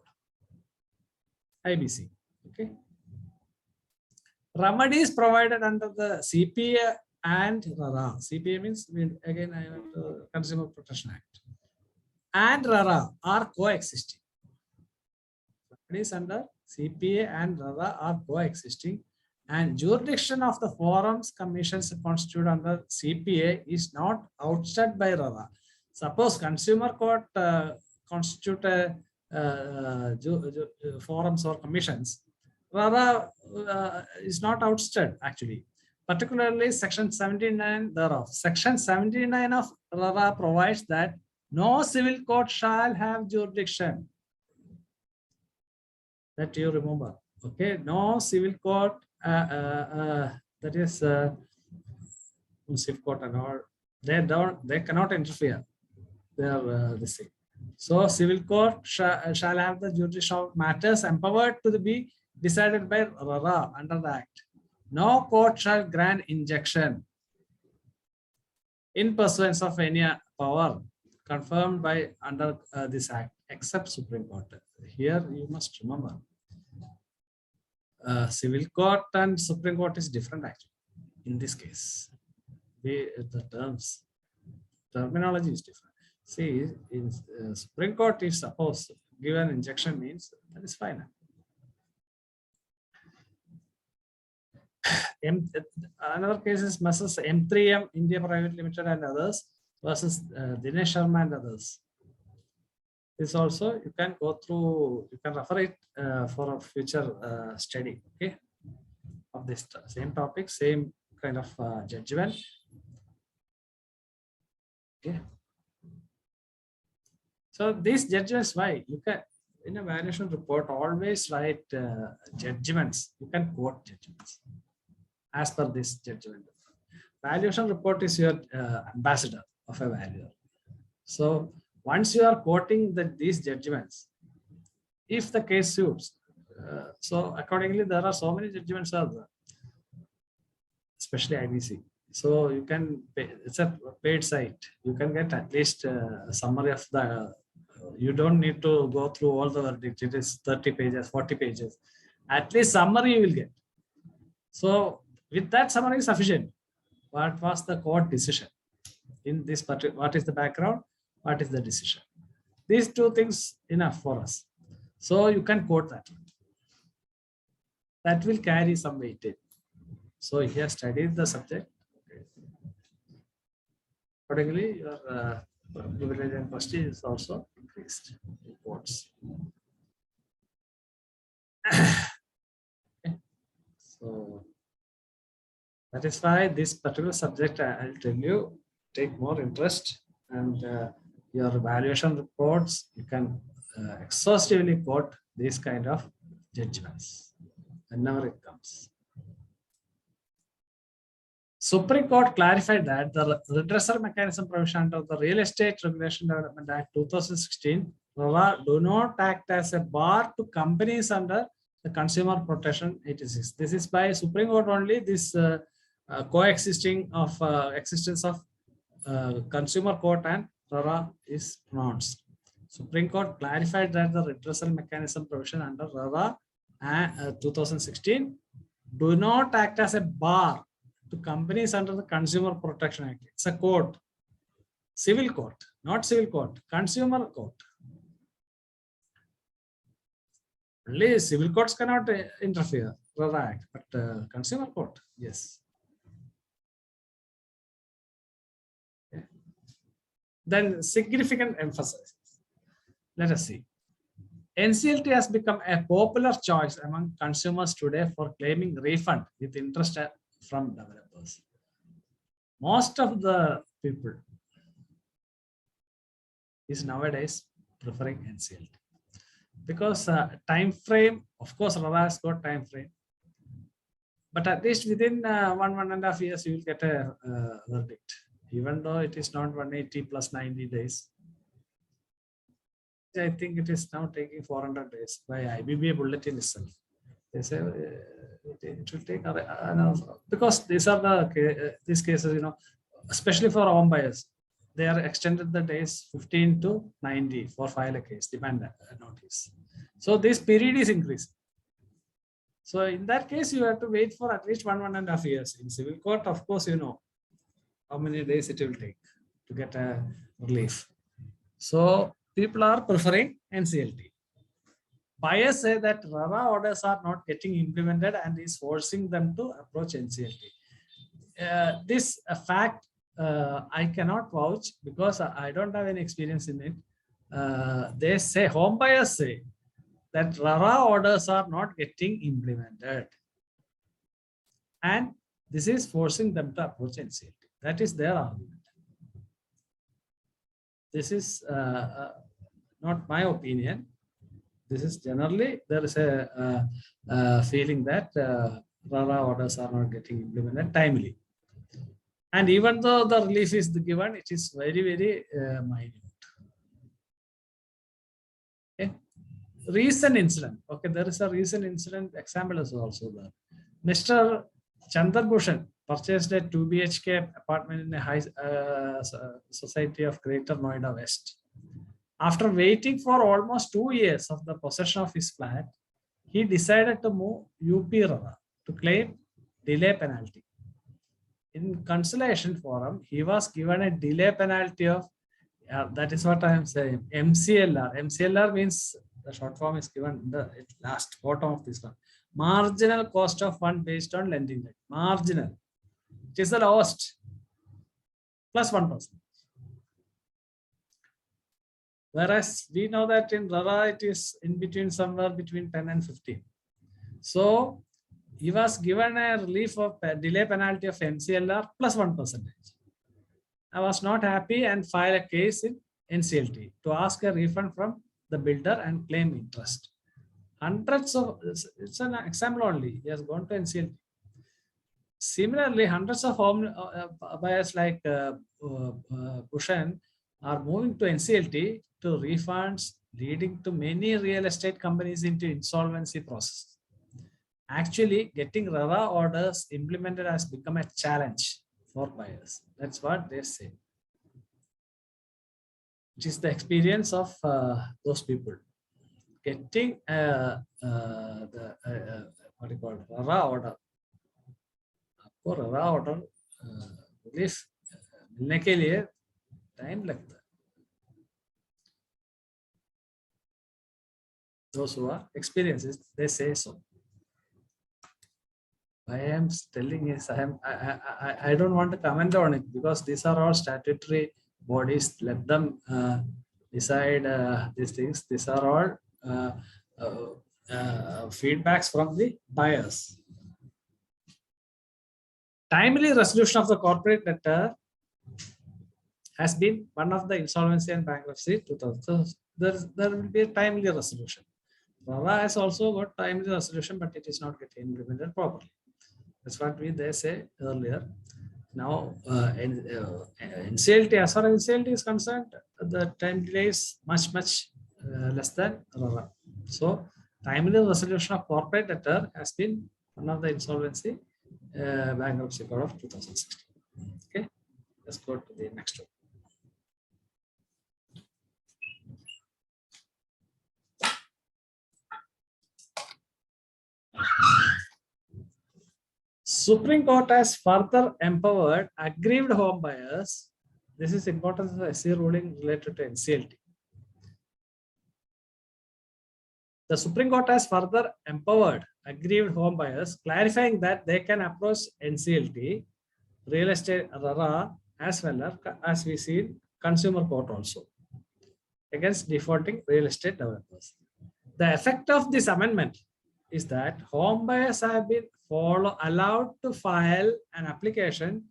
IBC, okay. Remedies provided under the CPA and RERA. CPA means, again, I went to Consumer Protection Act, and RERA are coexisting. Remedies under CPA and RERA are coexisting, and jurisdiction of the forums commissions constituted under CPA is not outstead by RERA. Suppose Consumer Court constitute forums or commissions, RERA is not outstead actually, particularly section 79 thereof. Section 79 of RERA provides that no civil court shall have jurisdiction. That you remember, okay? No civil court, that is civil court and all, they cannot interfere. They are the same. So civil court shall have the jurisdiction of matters empowered to be decided by RERA under the Act. No court shall grant injunction in pursuance of any power confirmed by under this Act, except Supreme Court. Here you must remember, civil court and Supreme Court is different actually. In this case, the terminology is different. See, in Supreme Court, if suppose given injunction means, that is fine. Another case is Messrs. M3M India Private Limited and others versus Dinesh Sharma and others. This also you can go through, you can refer it for a future study, okay, of this same topic, same kind of judgment. Okay. So these judgments, why you can in a valuation report always write judgments. You can quote judgments as per this judgment. Valuation report is your ambassador of a valuer. So once you are quoting these judgments, if the case suits, so accordingly there are so many judgments are there, especially IBC. So you can pay, it's a paid site. You can get at least a summary of the. You don't need to go through all the verdict. It is 30 pages, 40 pages. At least summary you will get. So with that summary is sufficient. What was the court decision in this particular? What is the background? What is the decision? These two things enough for us. So you can quote that. That will carry some weightage. So he has studied the subject. Accordingly, your privilege and prestige is also increased. Reports. Okay. So that is why this particular subject, I'll tell you, take more interest, and your evaluation reports, you can exhaustively quote these kind of judgments whenever it comes. Supreme Court clarified that the redressal mechanism provision under the Real Estate Regulation Development Act 2016 do not act as a bar to companies under the Consumer Protection 86. This is by Supreme Court only. This coexisting of existence of Consumer Court and RERA is pronounced. Supreme Court clarified that the redressal mechanism provision under RERA 2016 do not act as a bar to companies under the Consumer Protection Act. It's a court, civil court, not civil court, consumer court. Only civil courts cannot interfere, RERA Act, but consumer court, yes. Okay. Then significant emphasis. Let us see. NCLT has become a popular choice among consumers today for claiming refund with interest from developers. Most of the people is nowadays preferring NCLT because time frame, of course, RERA has got time frame, but at least within 1.5 years, you will get a verdict, even though it is not 180 plus 90 days. I think it is now taking 400 days by IBBA bulletin itself. They say it will take because these are the these cases, you know, especially for home buyers, they are extended the days 15 to 90 for file a case, demand notice. So this period is increasing. So in that case, you have to wait for at least 1.5 years. In civil court, of course, you know how many days it will take to get a relief. So people are preferring NCLT. Buyers say that RERA orders are not getting implemented and is forcing them to approach NCLT. This fact I cannot vouch because I don't have any experience in it. They say, home buyers say that RERA orders are not getting implemented, and this is forcing them to approach NCLT. That is their argument. This is not my opinion. This is generally, there is a feeling that RERA orders are not getting implemented timely. And even though the relief is given, it is very, very minute. Okay. Recent incident. Okay, there is a recent incident example is also there. Mr. Chandar Bhushan purchased a 2 BHK apartment in a high society of Greater Noida West. After waiting for almost 2 years of the possession of his flat, he decided to move UP RERA to claim delay penalty. In consolation for him, he was given a delay penalty of, that is what I am saying, MCLR. MCLR means the short form is given in the last bottom of this one. Marginal cost of fund based on lending rate. Marginal. It is the lowest. Plus 1%. Whereas we know that in RERA, it is in between somewhere between 10 and 15. So he was given a relief of a delay penalty of MCLR plus 1%. I was not happy and filed a case in NCLT to ask a refund from the builder and claim interest. Hundreds of, it's an example only, he has gone to NCLT. Similarly, hundreds of home buyers like Bhushan are moving to NCLT to refunds, leading to many real estate companies into insolvency process. Actually, getting RERA orders implemented has become a challenge for buyers. That's what they say. It is the experience of those people. Getting what do you call it? RERA order. आपको RERA order relief मिलने के लिए time लगता है. Those who are experienced, they say so. I am telling is I don't want to comment on it because these are all statutory bodies. Let them decide these things. These are all feedbacks from the buyers. Timely resolution of the corporate debtor has been one of the insolvency and bankruptcy 2000. So there will be a timely resolution. RERA has also got timely resolution, but it is not getting implemented properly. That's what they say earlier. Now, NCLT, as far as NCLT is concerned, the time delay is much less than RERA. So, timely resolution of corporate debtor has been one of the insolvency bankruptcy code of 2016. Okay, let's go to the next one. Supreme Court has further empowered aggrieved home buyers. This is important as a SC ruling related to NCLT. The Supreme Court has further empowered aggrieved home buyers, clarifying that they can approach NCLT, real estate RERA, as well as we see in consumer court also, against defaulting real estate developers. The effect of this amendment is that home buyers have been allowed to file an application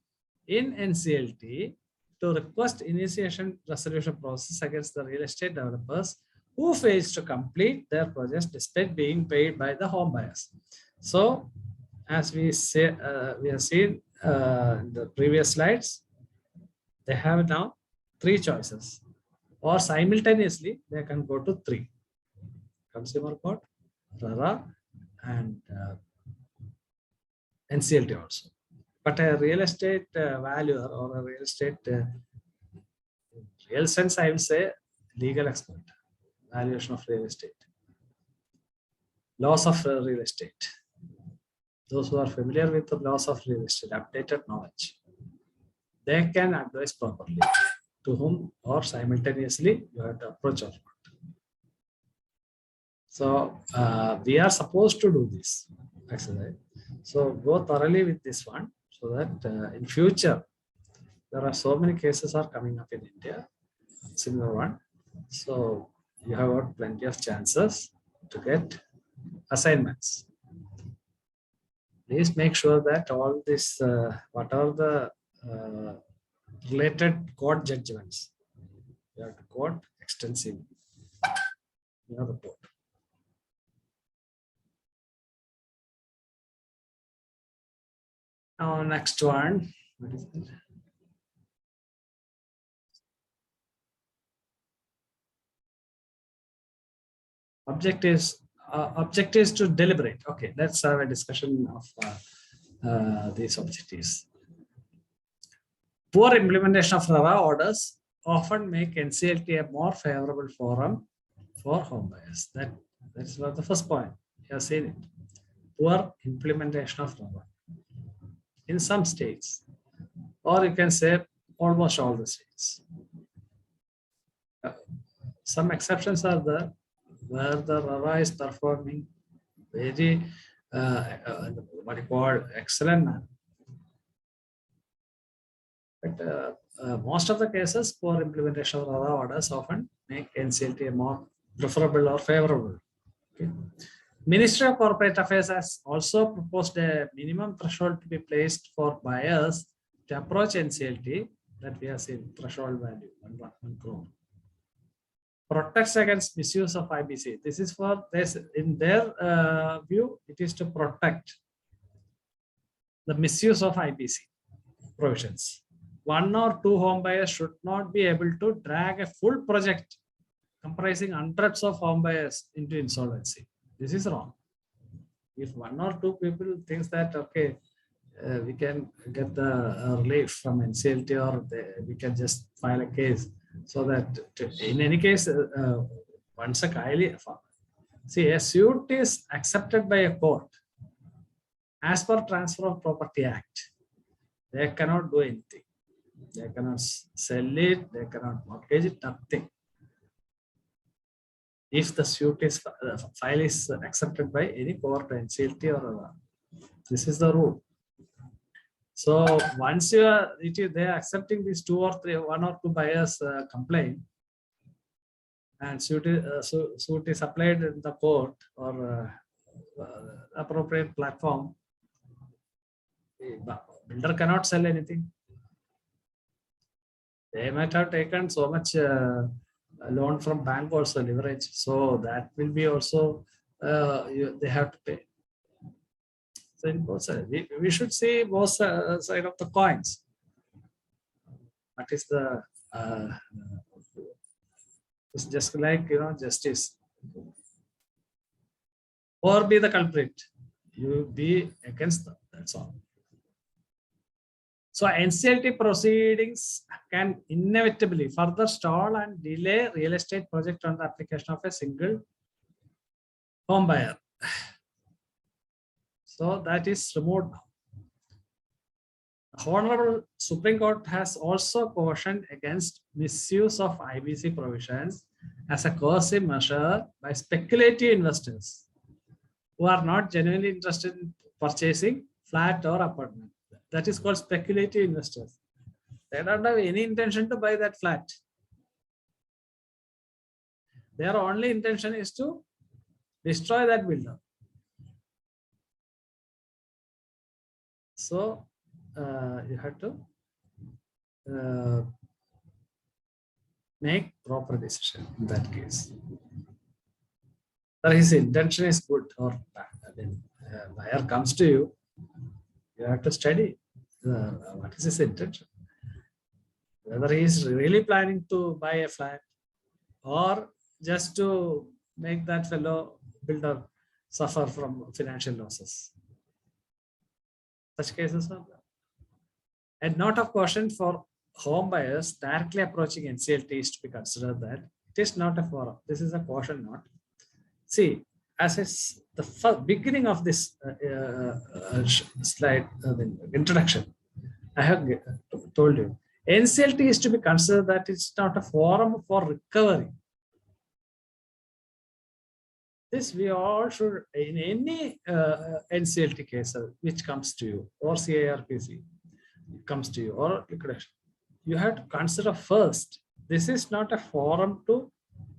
in NCLT to request initiation resolution process against the real estate developers who fails to complete their projects despite being paid by the home buyers. So, as we say, we have seen in the previous slides, they have now 3 choices, or simultaneously they can go to 3: Consumer Court, RERA, and NCLT also. But a real estate valuer or a real estate, real sense, I will say, legal expert, valuation of real estate, laws of real estate. Those who are familiar with the laws of real estate, updated knowledge, they can advise properly to whom or simultaneously you have to approach or not. So we are supposed to do this exercise. So go thoroughly with this one, so that in future, there are so many cases are coming up in India, similar one. So you have got plenty of chances to get assignments. Please make sure that all this, what are the related court judgments, you have to quote extensively in your report. Now, next one. What is it? Objectives to deliberate. Okay, let's have a discussion of these objectives. Poor implementation of RERA orders often make NCLT a more favorable forum for home buyers. That's not the first point. You have seen it. Poor implementation of RERA in some states, or you can say almost all the states. Some exceptions are there where the RERA is performing very what you call excellent manner. But most of the cases, poor implementation of RERA orders often make NCLT a more preferable or favorable. Okay. Ministry of Corporate Affairs has also proposed a minimum threshold to be placed for buyers to approach NCLT, that we have seen threshold value 1 crore. Protects against misuse of IBC. This is for this, in their view, it is to protect the misuse of IBC provisions. 1 or 2 home buyers should not be able to drag a full project comprising hundreds of home buyers into insolvency. This is wrong. If 1 or 2 people thinks that, okay, we can get the relief from NCLT, or we can just file a case, so that in any case, once a suit is accepted by a court as per Transfer of Property Act, they cannot do anything. They cannot sell it, they cannot mortgage it, nothing. If the suit is file is accepted by any court, NCLT or other. This is the rule. So once they are accepting these 2 or 3, 1 or 2 buyers complaint, and suit is applied in the court or appropriate platform, the builder cannot sell anything. They might have taken so much loan from bank also, leverage, so that will be also they have to pay. So in both sides, we should see both sides of the coins. What is the it's just like, justice, or be the culprit, you be against them, that's all. So NCLT proceedings can inevitably further stall and delay real estate project on the application of a single home buyer. So that is removed now. The Honorable Supreme Court has also cautioned against misuse of IBC provisions as a coercive measure by speculative investors who are not genuinely interested in purchasing flat or apartment. That is called speculative investors. They don't have any intention to buy that flat. Their only intention is to destroy that builder. So you have to make proper decision in that case. Whether his intention is good or bad. I mean, buyer comes to you, you have to study what is his intention. Whether he is really planning to buy a flat or just to make that fellow builder suffer from financial losses. Such cases are there. And note of caution for home buyers directly approaching NCLT is to be considered that it is not a forum. This is a caution note. See, as it's the beginning of this slide, introduction, I have told you, NCLT is to be considered that it's not a forum for recovery. This we all should, in any NCLT case which comes to you, or CIRPC comes to you, or liquidation, you have to consider first, this is not a forum to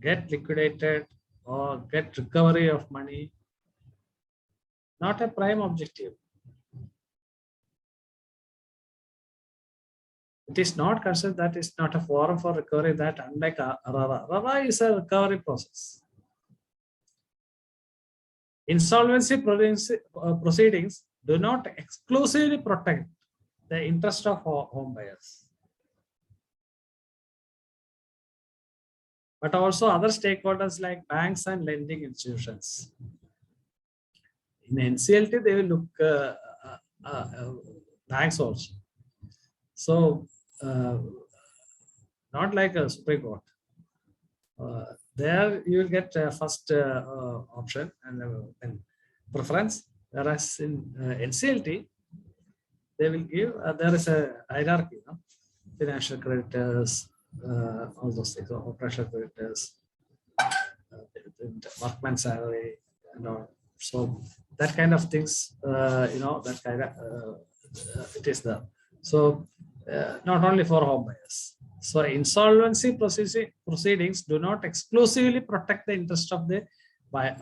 get liquidated or get recovery of money, not a prime objective. It is not considered that it's not a forum for recovery, that unlike RERA. RERA is a recovery process. Insolvency proceedings do not exclusively protect the interest of home buyers, but also other stakeholders like banks and lending institutions. In NCLT, they will look banks also. So, not like a Supreme Court. There you will get first option and preference, whereas in NCLT, they will give, there is a hierarchy, financial creditors, all those things, operational creditors, workman salary, and all. So that kind of things, that kind of, it is there. So not only for home buyers. So insolvency proceedings do not exclusively protect the interest of the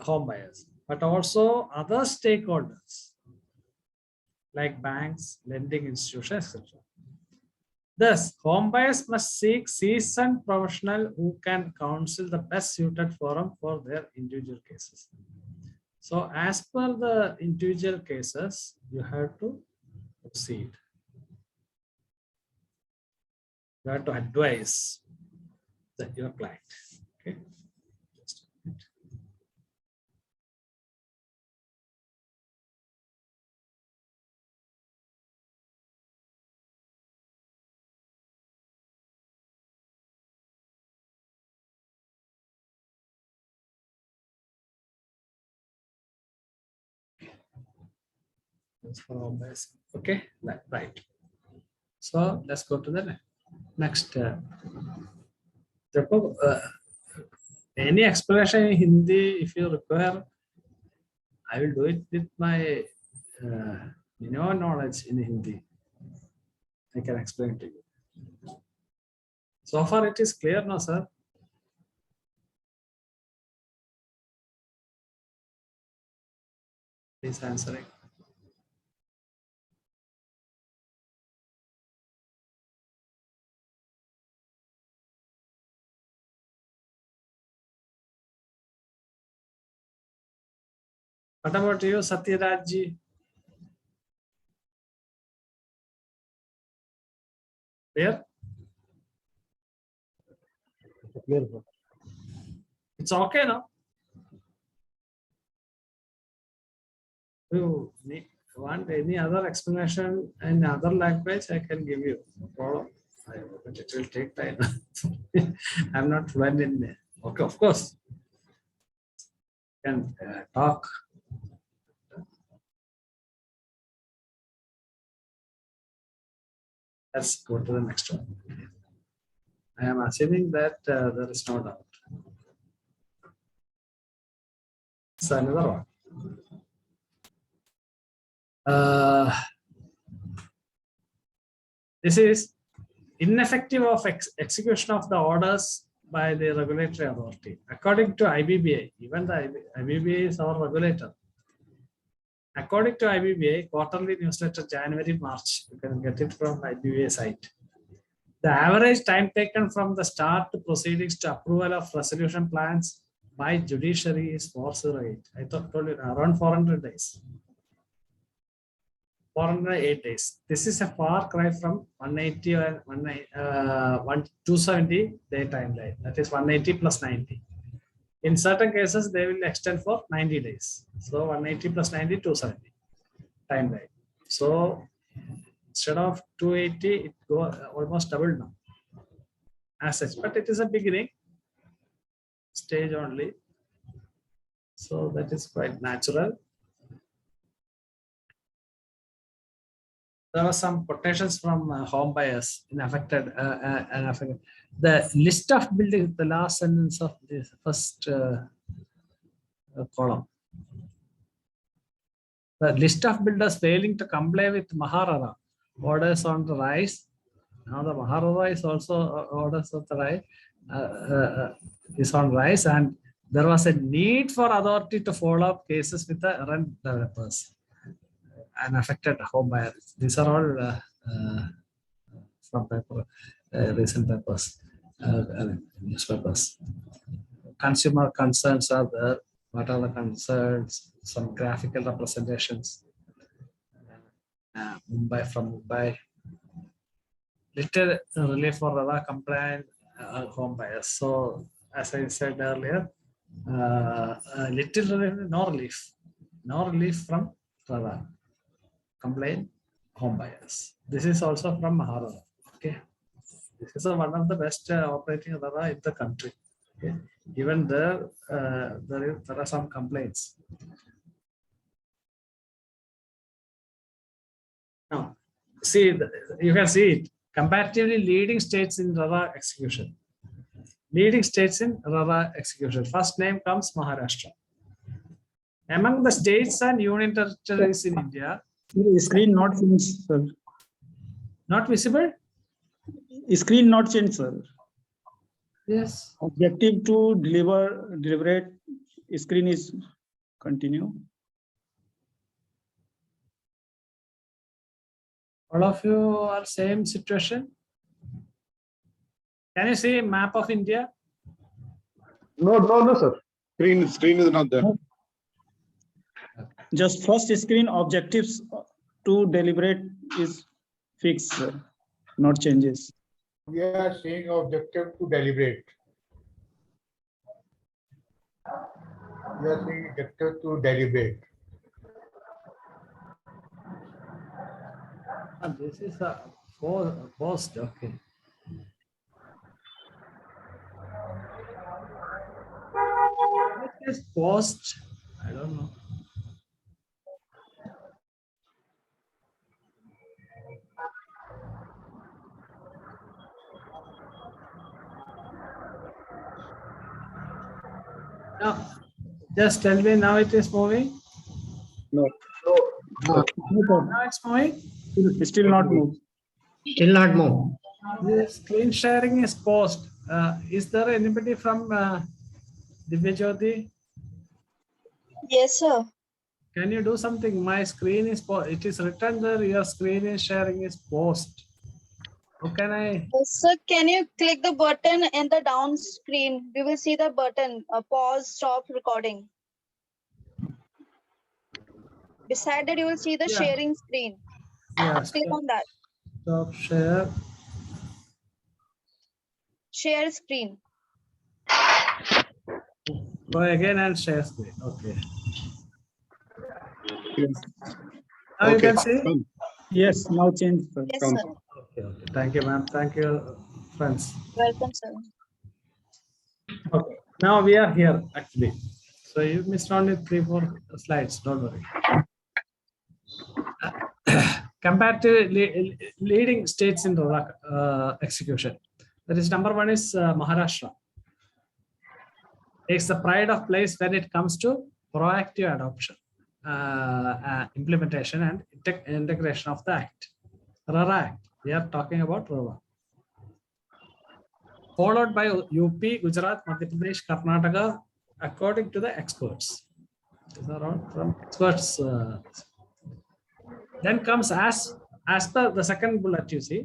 home buyers, but also other stakeholders like banks, lending institutions, etc. Thus, home buyers must seek seasoned professional who can counsel the best suited forum for their individual cases. So as per the individual cases, you have to proceed. You have to advise your client. Okay. Just a minute. That's for all buyers. Okay, right. So let's go to the next. Any explanation in Hindi, if you require, I will do it with my minimum knowledge in Hindi. I can explain to you. So far, it is clear, no, sir? Please answer it. What about you, Satyaraj ji? Clear? Clear. It's okay, no? You want any other explanation in other language, I can give you. No problem. But it will take time. I'm not fluent in there. Okay, of course. Can talk. Let's go to the next one. I am assuming that there is no doubt. It's another one. This is ineffective of execution of the orders by the regulatory authority. According to IBBA, even the IBBA is our regulator. According to IBBA, quarterly newsletter January-March, you can get it from IBBA site. The average time taken from the start to proceedings to approval of resolution plans by judiciary is 408. I told you around 400 days. 408 days. This is a far cry from 180 and 270 day timeline. That is 180 plus 90. In certain cases, they will extend for 90 days. So 180 plus 90, 270 timeline. So instead of 280, it go almost double now as such. But it is a beginning stage only. So that is quite natural. There are some quotations from home buyers in affected. The list of buildings, the last sentence of the first column. The list of builders failing to comply with RERA orders on the rise. Now the RERA is also orders on the rise, is on rise, and there was a need for authority to follow up cases with the rent developers and affected home buyers. These are all from paper, recent papers, newspapers. Consumer concerns are there. What are the concerns? Some graphical representations. Mumbai from Mumbai. Little relief for RERA compliant home buyers. So, as I said earlier, little relief, no relief from RERA compliant home buyers. This is also from RERA. Okay, this is one of the best operating RERA in the country. Okay, even there, there are some complaints. Now, see, you can see it. Comparatively leading states in RERA execution. Leading states in RERA execution. First name comes Maharashtra. Among the states and union territories in India. Screen not changed, sir. Not visible? Screen not changed, sir. Yes. Objective to deliberate screen is continue. All of you are same situation. Can you see map of India? No, sir. Screen is not there. Just first screen objectives to deliberate is fixed, sir. Not changes. We are saying objective to deliberate. We are saying objective to deliberate. This is a post. Okay. What is post? I don't know. No, just tell me now it is moving. No. Now it's moving. Still not move. Still not move. The screen sharing is paused. Is there anybody from Divyajyoti? Yes, sir. Can you do something? My screen is paused. It is written there. Your screen is sharing is paused. How can I? Sir, can you click the button in the down screen? We will see the button, pause, stop recording. Beside that, you will see the Yeah. sharing screen. Yes. Click on that. Stop share. Share screen. Go again and share screen. Okay. Yes. Now you can see. Yes, now change, sir. Yes, sir. Okay. Thank you, ma'am. Thank you, friends. Welcome, sir. Okay. Now we are here actually. So you missed only 3-4 slides. Don't worry. Compared to leading states in execution, that is number one is Maharashtra. Takes the pride of place when it comes to proactive adoption, implementation, and integration of the Act. RERA Act. We are talking about RERA. followed by UP, Gujarat, Madhya Pradesh, Karnataka, according to the experts. These are all from experts. Then comes as per the second bullet, you see,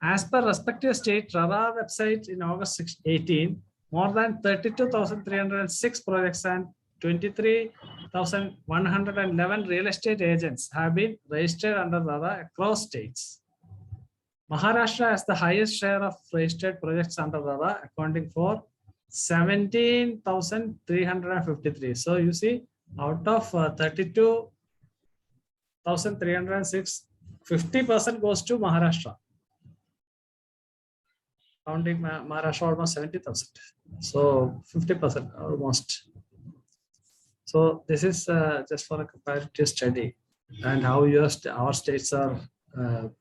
as per respective state RERA website in August 18, more than 32,306 projects and 23,111 real estate agents have been registered under RERA across states. Maharashtra has the highest share of registered projects under RERA, accounting for 17,353. So you see, out of 32,306, 50% goes to Maharashtra. Counting Maharashtra almost 70,000. So 50% almost. So this is just for a comparative study and how our states are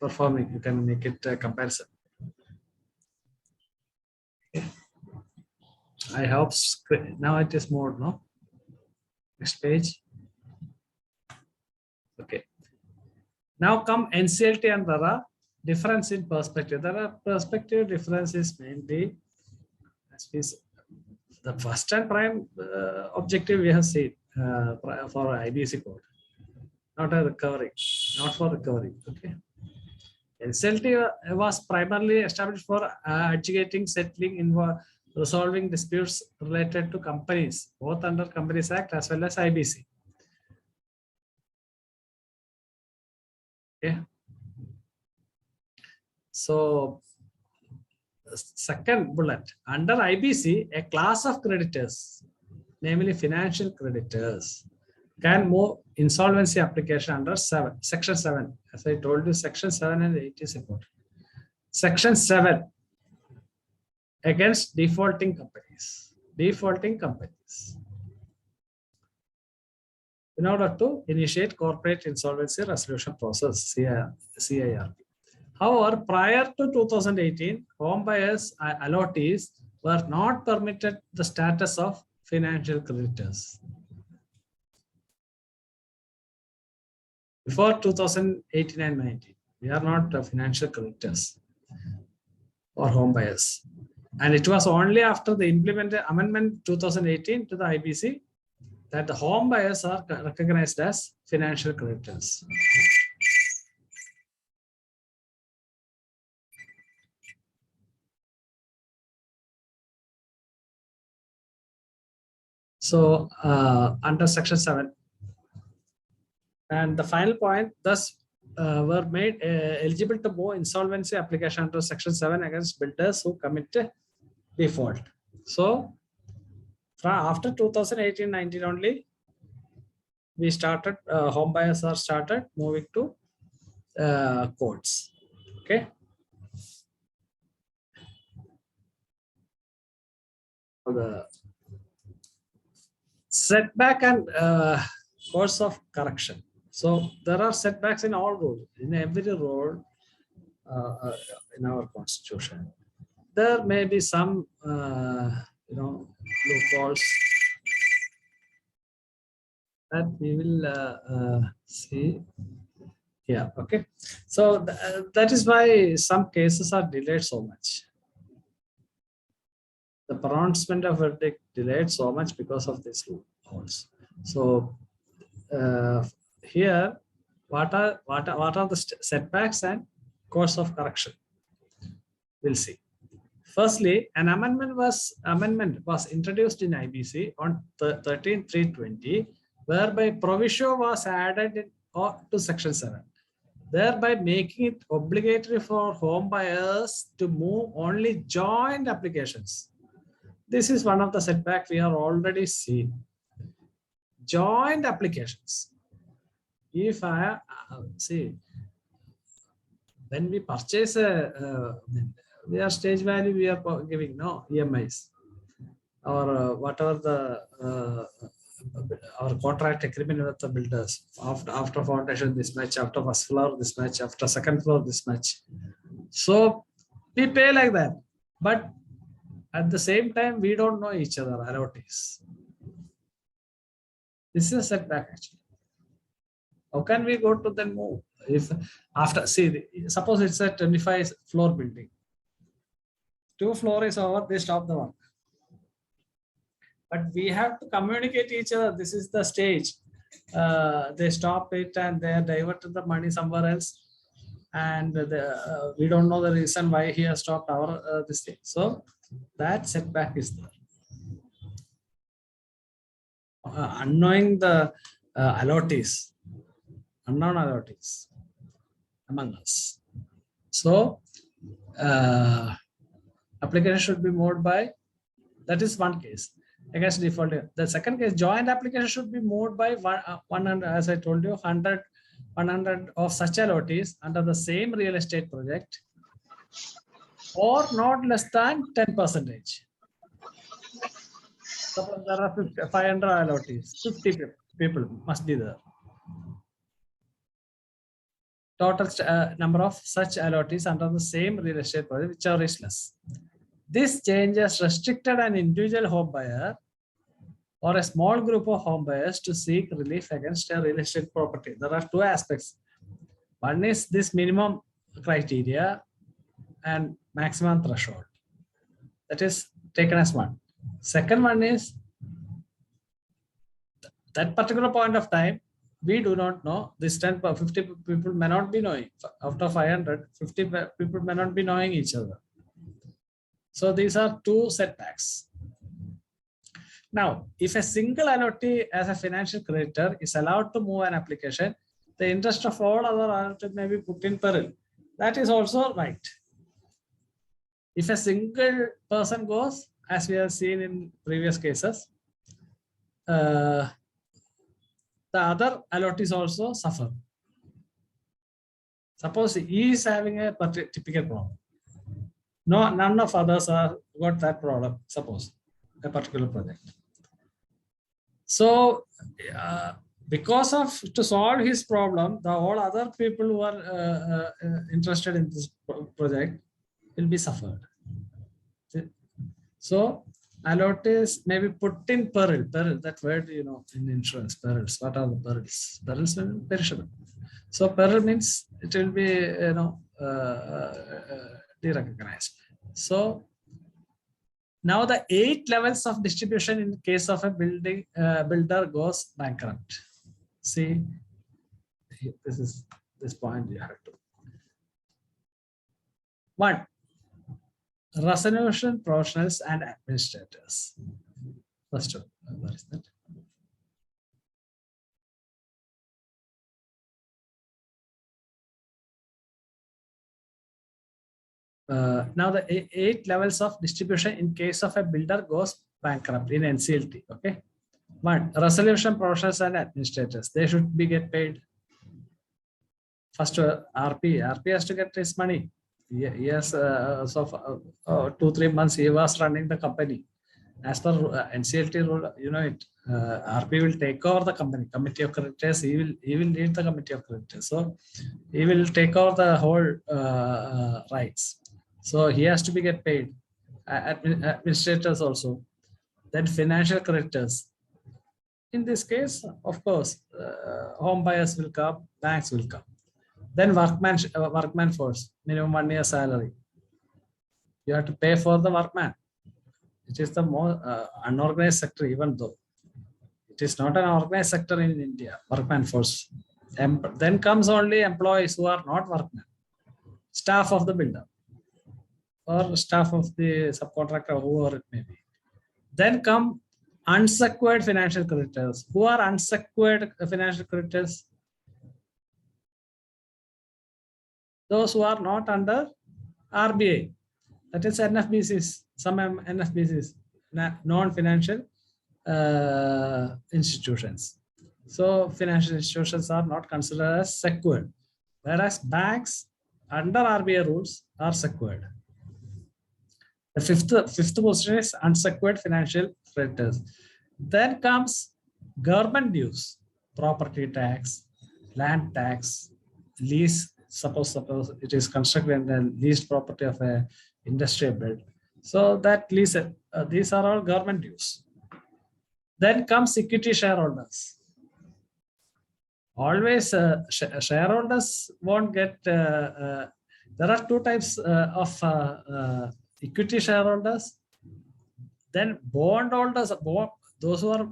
performing. You can make it a comparison. Okay. I hope now it is more, no? Next page. Okay. Now come NCLT and RERA. Difference in perspective. There are perspective differences mainly. The first and prime objective we have seen for IBC code, not a recovery, not for recovery. Okay. NCLT was primarily established for adjudicating, settling, resolving disputes related to companies, both under Companies Act as well as IBC. Okay. So, second bullet, under IBC, a class of creditors, namely financial creditors, can move insolvency application under Section 7. As I told you, Section 7 and 8 is important. Section 7 against defaulting companies. Defaulting companies. In order to initiate corporate insolvency resolution process, CIRP. However, prior to 2018, home buyers allottees were not permitted the status of financial creditors. Before 2018 and 19, we are not financial creditors or home buyers. And it was only after the implemented amendment 2018 to the IBC that the home buyers are recognized as financial creditors. So under Section 7, and the final point, thus were made eligible to move insolvency application under Section 7 against builders who commit default. So after 2018-19 only, we started, home buyers are started moving to courts. Okay. The setback and course of correction. So there are setbacks in all rules, in every rule in our constitution. There may be some, loopholes that we will see here. Okay, so that is why some cases are delayed so much. The pronouncement of verdict delayed so much because of these loopholes. So here, what are the setbacks and course of correction? We'll see. Firstly, an amendment was introduced in IBC on 13/3/20, whereby proviso was added to Section 7, thereby making it obligatory for home buyers to move only joint applications. This is one of the setbacks we are already seeing. Joint applications. If I see, when we purchase we are stage value, we are giving no EMIs or whatever the our contract agreement with the builders. After foundation this much, after first floor this much, after second floor this much. So we pay like that, but at the same time we don't know each other allottees. This is a setback actually. How can we go to then move? If after, see, suppose it's a 25 floor building. 2 floor is over, they stop the work. But we have to communicate each other. This is the stage. They stop it and they divert the money somewhere else. And we don't know the reason why he has stopped our this thing. So that setback is there. Unknowing the allottees, unknown allottees among us. So application should be moved by, that is one case against default. The second case, joint application should be moved by 100, as I told you, 100 of such allottees under the same real estate project, or not less than 10%. Suppose there are 500 allottees, 50 people must be there. Total number of such allottees under the same real estate project, whichever is less. This change has restricted an individual home buyer or a small group of home buyers to seek relief against a real estate property. There are 2 aspects. One is this minimum criteria and maximum threshold. That is taken as one. Second one is that particular point of time, we do not know. This 50 people may not be knowing. Out of 500, 50 people may not be knowing each other. So these are 2 setbacks. Now, if a single allottee as a financial creditor is allowed to move an application, the interest of all other allottees may be put in peril. That is also right. If a single person goes, as we have seen in previous cases, the other allottees also suffer. Suppose he is having a typical problem. No, none of others are got that problem. Suppose a particular project. So, because of to solve his problem, the all other people who are interested in this project will be suffered. So, allottees may be put in peril. Peril, that word, you know, in insurance, perils. What are the perils? Perils will be perishable. So, peril means it will be, you know, derecognized. So, now the 8 levels of distribution in case of a builder goes bankrupt. See, this is this point you have to. 1. Resolution professionals and administrators. First one, what is that? Now the 8 levels of distribution in case of a builder goes bankrupt in NCLT. Okay. 1. Resolution professionals and administrators. They should be get paid. First, RP has to get his money. Yes, so for 2-3 months he was running the company. As per NCLT rule, you know it. RP will take over the company. Committee of creditors. He will lead the committee of creditors. So he will take over the whole rights. So he has to be get paid. Administrators also. Then financial creditors. In this case, of course, home buyers will come, banks will come. Then workman force, minimum 1 year salary. You have to pay for the workman. It is the more unorganized sector, even though it is not an organized sector in India, workman force. Then comes only employees who are not workmen, staff of the builder or staff of the subcontractor, whoever it may be. Then come unsecured financial creditors. Who are unsecured financial creditors? Those who are not under RBI, that is NFBCs, some NFBCs, non-financial institutions. So financial institutions are not considered as secured, whereas banks under RBI rules are secured. The fifth position is unsecured financial creditors. Then comes government dues, property tax, land tax, lease. Suppose it is constructed in the leased property of a industrial build. So that lease, these are all government dues. Then comes equity shareholders. Always shareholders won't get, there are 2 types of equity shareholders, then bondholders, those who are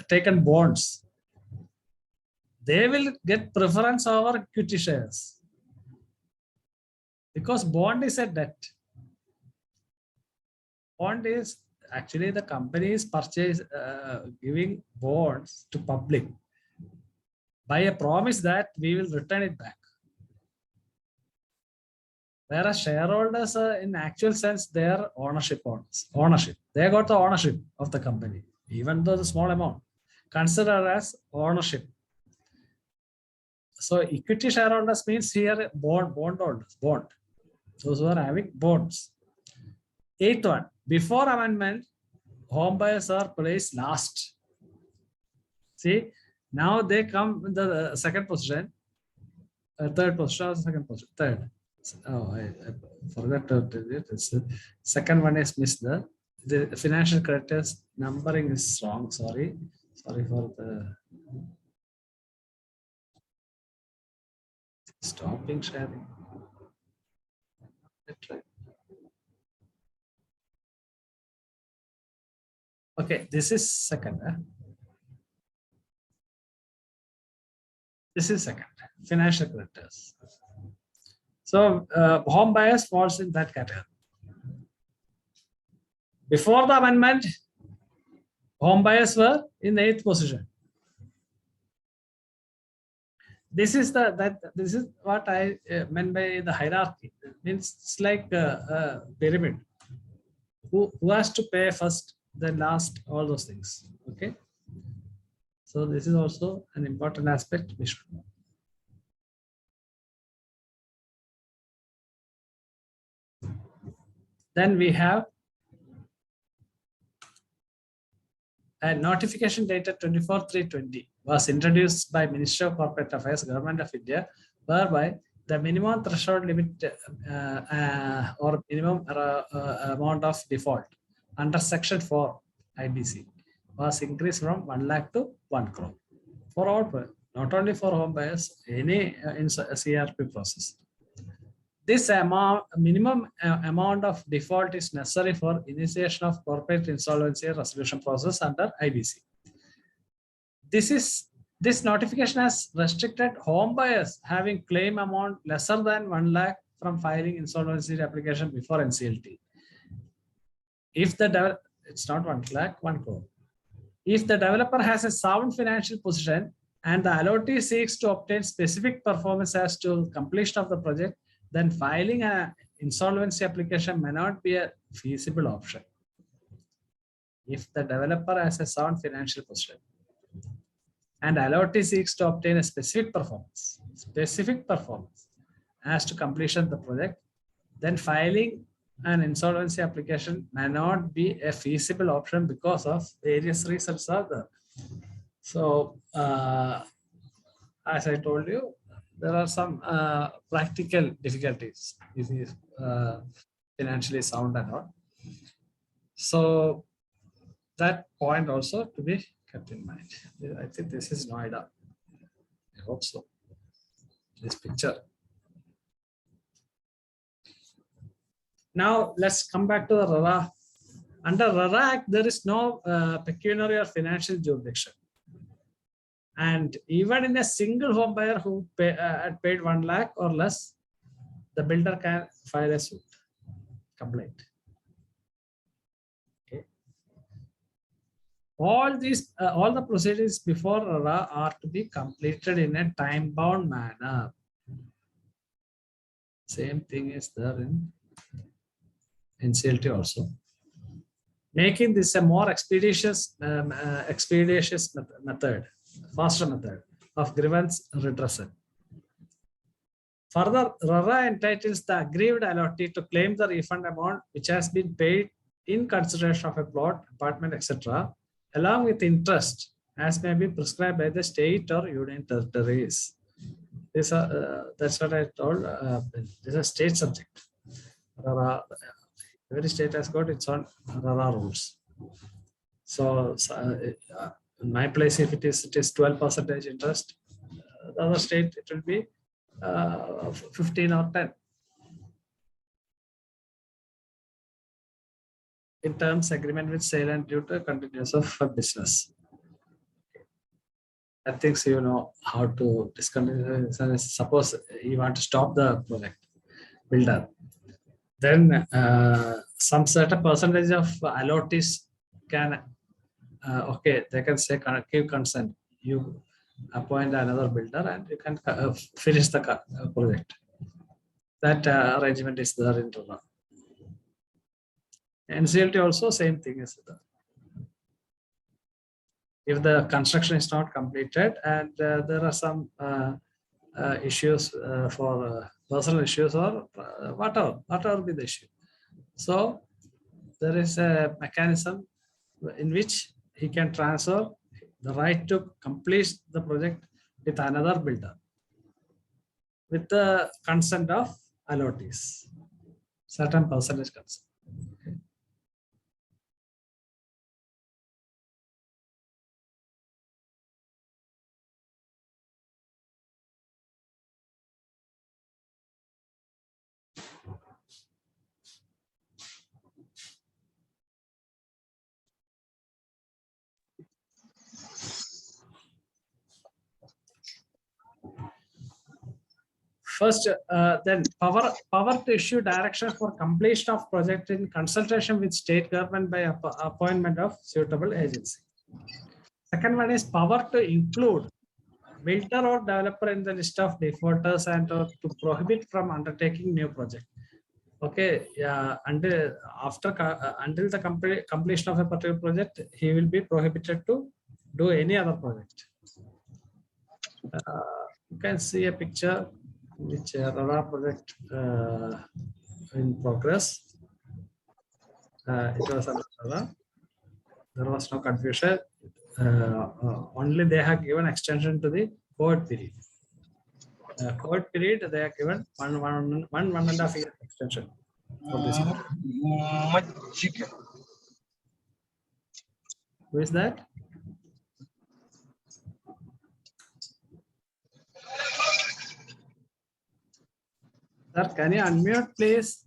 taken bonds, they will get preference over equity shares because bond is a debt. Bond is actually the company is giving bonds to public by a promise that we will return it back. Whereas shareholders are in actual sense, they are ownership owners. They got the ownership of the company, even though the small amount, considered as ownership. So equity shareholders means here bondholders, those who are having bonds. 8th one, before amendment, home buyers are placed last. See, now they come in the second position, third position or second position, third. Oh, I forgot to tell you. Second one is missed. The financial creditors numbering is wrong. Sorry for the stopping sharing. Okay, this is second. This is second, financial creditors. So home buyers falls in that category. Before the amendment, home buyers were in the 8th position. This is what I meant by the hierarchy. It means it's like a pyramid. Who has to pay first, then last, all those things. Okay. So this is also an important aspect we should know. Then we have a notification dated 24/3/20 was introduced by Ministry of Corporate Affairs, Government of India, whereby the minimum threshold limit or minimum amount of default under Section 4 IBC was increased from 1 lakh to 1 crore for all, not only for home buyers, any in CRP process. This minimum amount of default is necessary for initiation of corporate insolvency resolution process under IBC. This notification has restricted home buyers having claim amount lesser than 1 lakh from filing insolvency application before NCLT. If the it's not 1 lakh, 1 crore. If the developer has a sound financial position and the allottee seeks to obtain specific performance as to completion of the project, then filing an insolvency application may not be a feasible option. If the developer has a sound financial position and allottee seeks to obtain a specific performance as to completion of the project, then filing an insolvency application may not be a feasible option because of various reasons are there. So, as I told you, there are some practical difficulties if he is financially sound or not. So that point also to be kept in mind. I think this is Noida. I hope so. This picture. Now let's come back to the RERA. Under RERA Act, there is no pecuniary or financial jurisdiction. And even in a single home buyer who had paid 1 lakh or less, the builder can file a suit, complaint. Okay. All the proceedings before RERA are to be completed in a time-bound manner. Same thing is there in NCLT also, making this a more expeditious method, faster method of grievance redressal. Further, RERA entitles the aggrieved allottee to claim the refund amount which has been paid in consideration of a plot, apartment, etc., along with interest, as may be prescribed by the state or union territories. That's what I told. This is a state subject. RERA, every state has got its own RERA rules. So in my place, if it is 12% interest, the other state it will be 15 or 10. in terms agreement with sale and due to continuance of business. I think so you know how to discontinue. Suppose you want to stop the project builder, then some certain percentage of allottees can okay, they can say give consent. You appoint another builder and you can finish the project. That arrangement is there in RERA. NCLT also same thing is there. If the construction is not completed and there are some issues for personal issues or whatever be the issue. So there is a mechanism in which he can transfer the right to complete the project with another builder with the consent of allottees, certain percentage consent. First, then power to issue direction for completion of project in consultation with state government by appointment of suitable agency. Second one is power to include builder or developer in the list of defaulters and to prohibit from undertaking new project. Okay, yeah, until the completion of a particular project, he will be prohibited to do any other project. You can see a picture which RERA project in progress. It was under RERA. There was no confusion. Only they have given extension to the COVID period. COVID period they are given one and a half year extension for this. Who is that? Sir, can you unmute, please?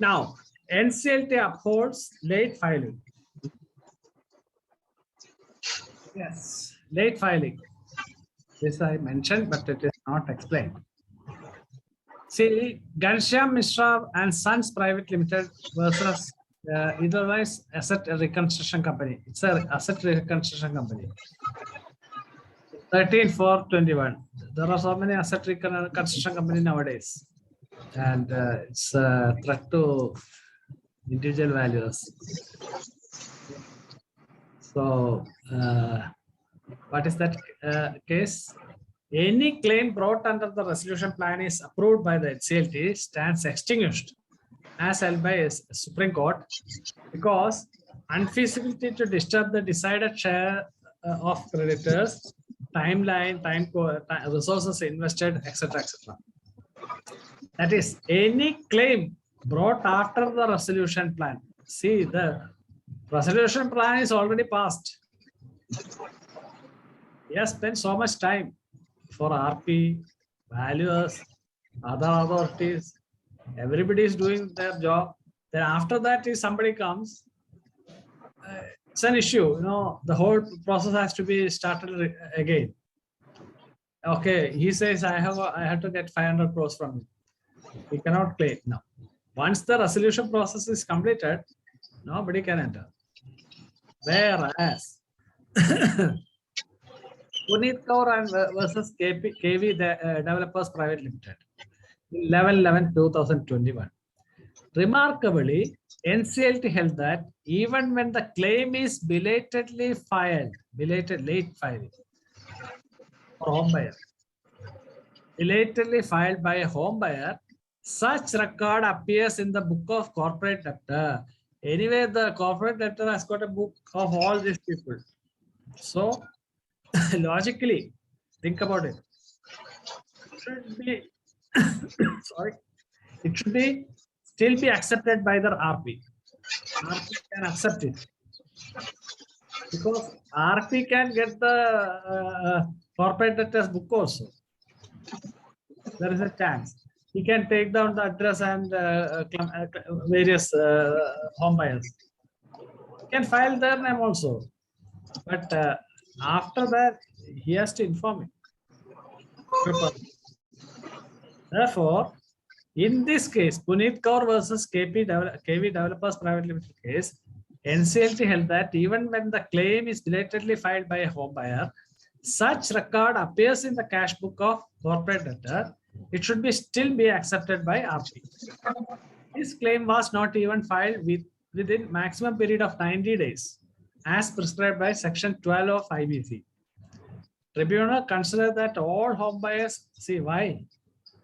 Now, NCLT upholds late filing. Yes, late filing. This I mentioned, but it is not explained. See, Ghanshyam Mishra and Sons Private Limited versus Edelweiss Asset Reconstruction Company. It's an asset reconstruction company. 13/4/21. There are so many asset reconstruction companies nowadays, and it's a threat to individual values. So, what is that case? Any claim brought under the resolution plan is approved by the NCLT stands extinguished as held by a Supreme Court because unfeasibility to disturb the decided share of creditors, timeline, resources invested, etc., etc. That is, any claim brought after the resolution plan. See, the resolution plan is already passed. He has spent so much time for RP, valuers, other authorities. Everybody is doing their job. Then after that, if somebody comes, it's an issue. You know, the whole process has to be started again. Okay, he says I have to get 500 crores from him. He cannot claim now. Once the resolution process is completed, nobody can enter. Whereas Puneet Kaur and versus KV Developers Private Limited, 11/11/2021. Remarkably, NCLT held that even when the claim is belatedly filed, late filing for home buyer, belatedly filed by a home buyer, such record appears in the book of corporate debtor. Anyway, the corporate debtor has got a book of all these people. So, logically, think about it. It should be, sorry, it should be still be accepted by the RP. RP can accept it because RP can get the corporate debtors book also. There is a chance. He can take down the address and various home buyers. He can file their name also. But after that, he has to inform it. Therefore, in this case, Puneet Kaur versus KV Developers Private Limited case, NCLT held that even when the claim is belatedly filed by a home buyer, such record appears in the cash book of corporate debtor, it should still be accepted by RP. This claim was not even filed within maximum period of 90 days, as prescribed by Section 12 of IBC. Tribunal considered that all home buyers, see why?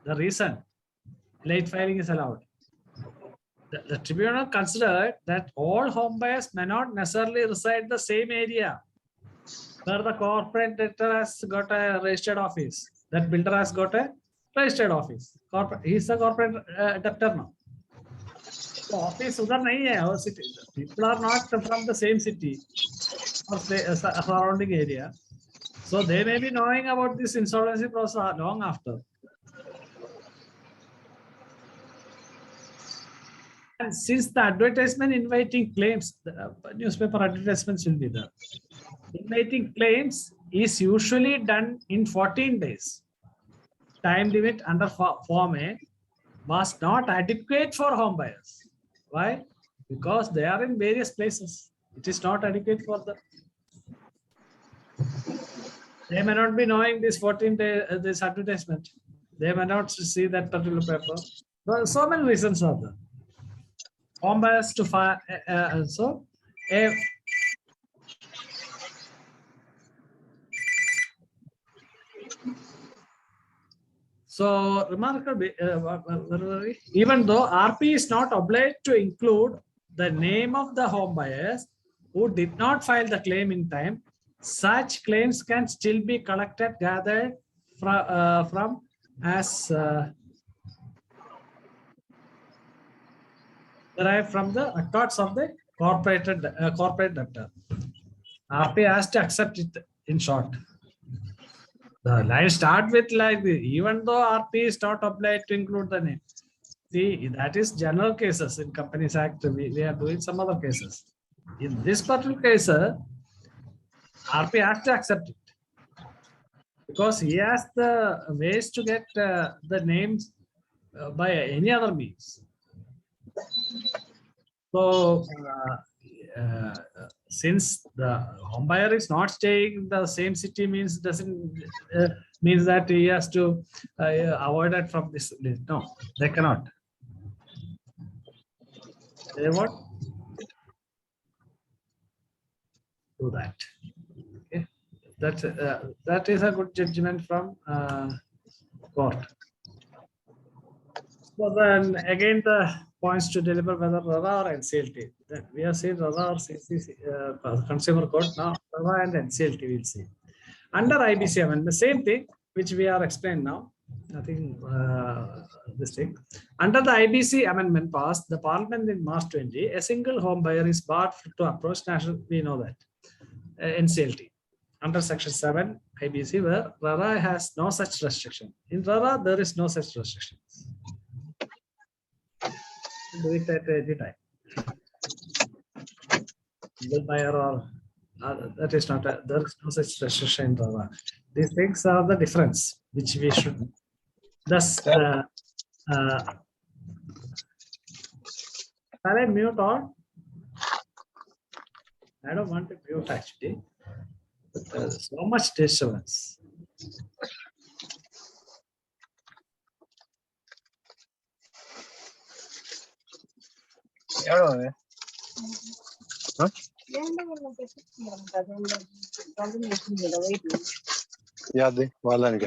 The reason late filing is allowed. The tribunal considered that all home buyers may not necessarily reside in the same area where the corporate debtor has got a registered office. That builder has got a registered office. He is a corporate debtor now. So office udhar nahi hai, our city. People are not from the same city or surrounding area. So they may be knowing about this insolvency process long after. And since the advertisement inviting claims, the newspaper advertisements will be there. Inviting claims is usually done in 14 days. Time limit under Form A was not adequate for home buyers. Why? Because they are in various places. It is not adequate for them. They may not be knowing this 14-day this advertisement. They may not see that particular paper. Well, so many reasons are there. Home buyers to file also. So remarkably, even though RP is not obliged to include the name of the home buyers who did not file the claim in time, such claims can still be collected, gathered from as derived from the records of the corporate debtor. RP has to accept it in short. The line start with like this, even though RP is not obliged to include the name. See, that is general cases in Companies Act. We are doing some other cases. In this particular case, RP has to accept it because he has the ways to get the names by any other means. So, since the home buyer is not staying in the same city, means that he has to avoid it from this list. No, they cannot. They won't do that. Okay, that is a good judgment from court. So then again the points to deliver whether RERA or NCLT. We have seen RERA or CCC, Consumer Court. Now RERA and NCLT we'll see. Under IBC amendment, the same thing which we are explained now. I think this thing. Under the IBC amendment passed the Parliament in March 20, a single home buyer is barred to approach national. We know that NCLT under Section 7 IBC, where RERA has no such restriction. In RERA there is no such restrictions. Do it at any time. Single buyer or that is not there is no such restriction in RERA. These things are the difference which we should. Thus, shall I mute on? I don't want to mute actually. But there's so much disturbance. యాది వాళ్ళని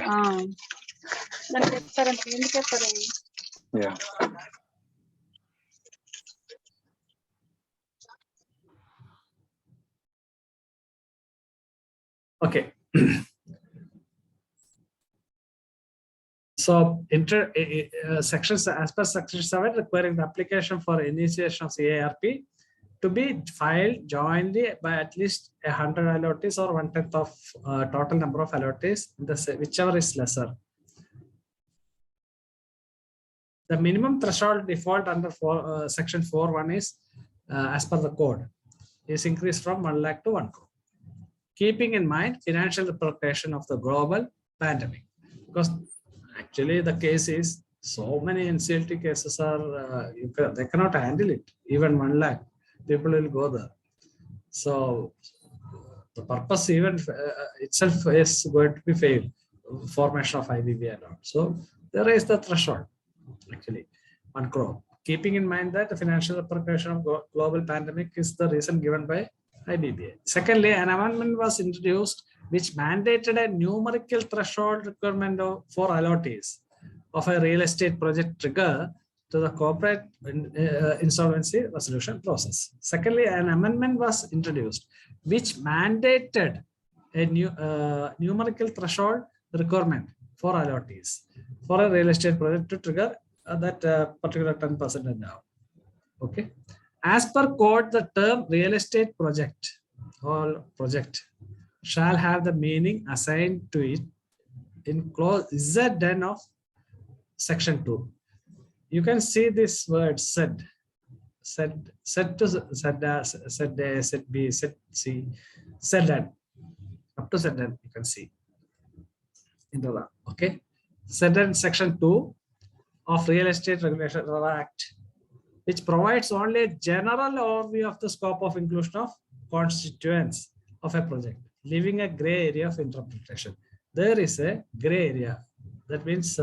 yeah Okay. So, sections as per Section 7 requiring the application for initiation of CARP, to be filed jointly by at least 100 allottees or 1/10 of total number of allottees, whichever is lesser. The minimum threshold default under section 4(1) is, as per the code, is increased from 1 lakh to 1 crore. Keeping in mind financial repercussion of the global pandemic, because actually the case is so many NCLT cases are they cannot handle it. Even 1 lakh people will go there. So the purpose even itself is going to be failed. Formation of IBB and all. So there is the threshold. Actually, 1 crore. Keeping in mind that the financial repercussion of global pandemic is the reason given by IBBA. Secondly, an amendment was introduced which mandated a numerical threshold requirement for allottees of a real estate project trigger to the corporate insolvency resolution process. Secondly, an amendment was introduced which mandated a numerical threshold requirement for allottees for a real estate project to trigger that particular 10% now. Okay. As per code, the term real estate project or project shall have the meaning assigned to it in clause ZN of section 2. You can see this word said to said A, said B, said C, said N. Up to said N, you can see. Okay. Said N section 2 of Real Estate Regulation Act, which provides only a general overview of the scope of inclusion of constituents of a project, leaving a gray area of interpretation. There is a gray area. That means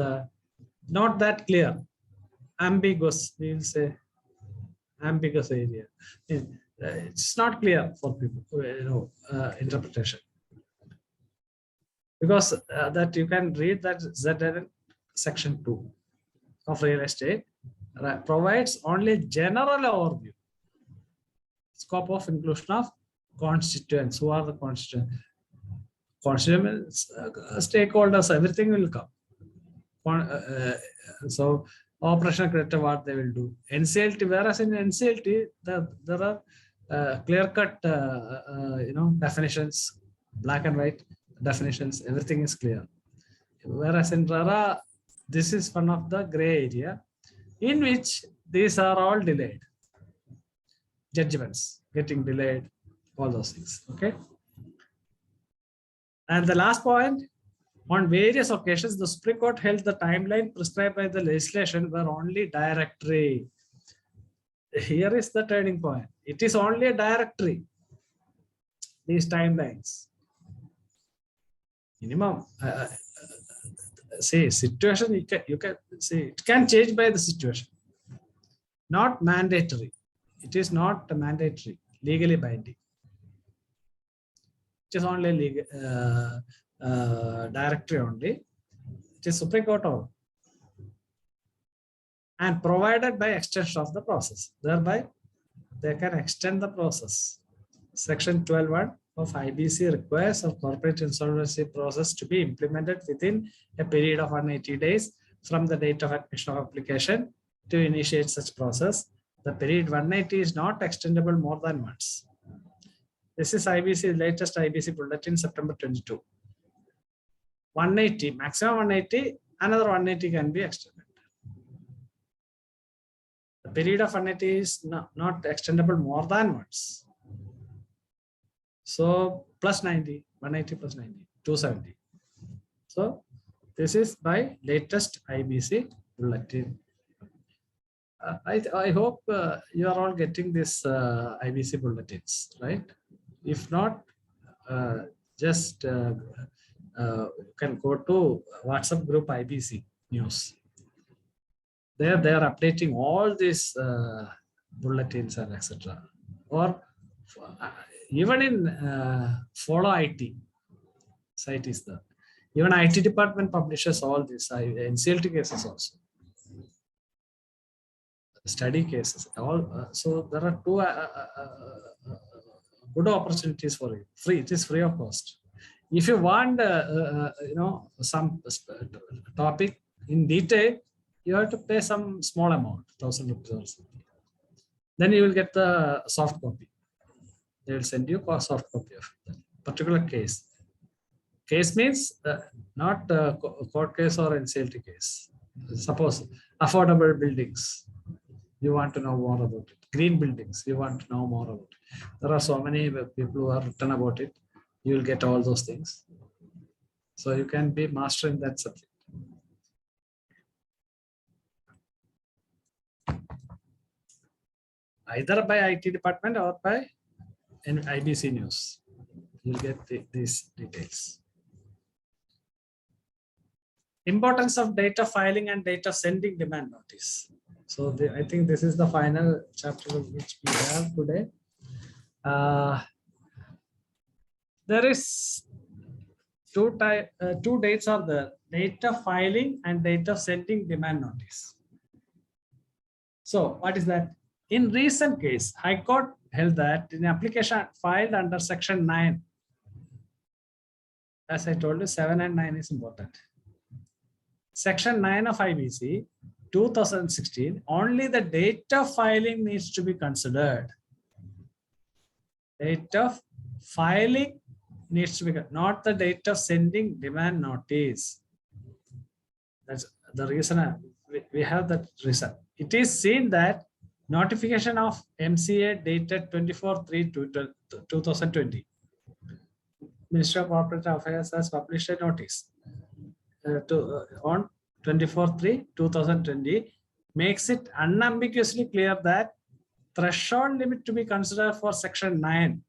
not that clear, ambiguous. We will say ambiguous area. It's not clear for people, interpretation. Because that you can read that ZN section 2 of real estate provides only general overview, scope of inclusion of constituents. Who are the constituents? Constituents, stakeholders, everything will come. So operational criteria, what they will do. NCLT, whereas in NCLT there are clear-cut definitions, black and white definitions, everything is clear. Whereas in RERA, this is one of the gray area in which these are all delayed. Judgments getting delayed, all those things. Okay. And the last point, on various occasions, the Supreme Court held the timeline prescribed by the legislation were only directory. Here is the turning point. It is only a directory. These timelines. Minimum. See, situation you can see it can change by the situation. Not mandatory. It is not mandatory, legally binding. It is only legal, directory only. It is Supreme Court only. And provided by extension of the process. Thereby, they can extend the process. Section 12(1) of IBC requires a corporate insolvency process to be implemented within a period of 180 days from the date of admission of application to initiate such process. The period 180 is not extendable more than once. This is IBC, latest IBC bulletin, September 22. 180, maximum 180, another 180 can be extended. The period of 180 is not extendable more than once. So plus 90, 180 plus 90, 270. So this is by latest IBC bulletin. I hope you are all getting this IBC bulletins, right? If not, just you can go to WhatsApp group IBC news. There they are updating all these bulletins and etc. Or even in Follow IT site is there. Even IT department publishes all these NCLT cases also. Study cases. All so there are two good opportunities for you. Free. It is free of cost. If you want, some topic in detail, you have to pay some small amount, 1,000 rupees or something. then you will get the soft copy. They will send you a soft copy of that particular case. Case means not court case or NCLT case. Suppose affordable buildings, you want to know more about it. Green buildings, you want to know more about it. There are so many people who have written about it. You will get all those things. So you can be master in that subject. Either by IT department or by IBC News. You'll get these details. Importance of data filing and data sending demand notice. So I think this is the final chapter which we have today. There is two dates are there: data filing and data sending demand notice. So what is that? In recent case, High Court held that in application filed under Section 9, as I told you, 7 and 9 is important. Section 9 of IBC 2016, only the date of filing needs to be considered. Date of filing needs to be, not the date of sending demand notice. That's the reason we have that reason. It is seen that notification of MCA dated 24/3/2020. Ministry of Corporate Affairs has published a notice on 24/3/2020, makes it unambiguously clear that threshold limit to be considered for Section 9,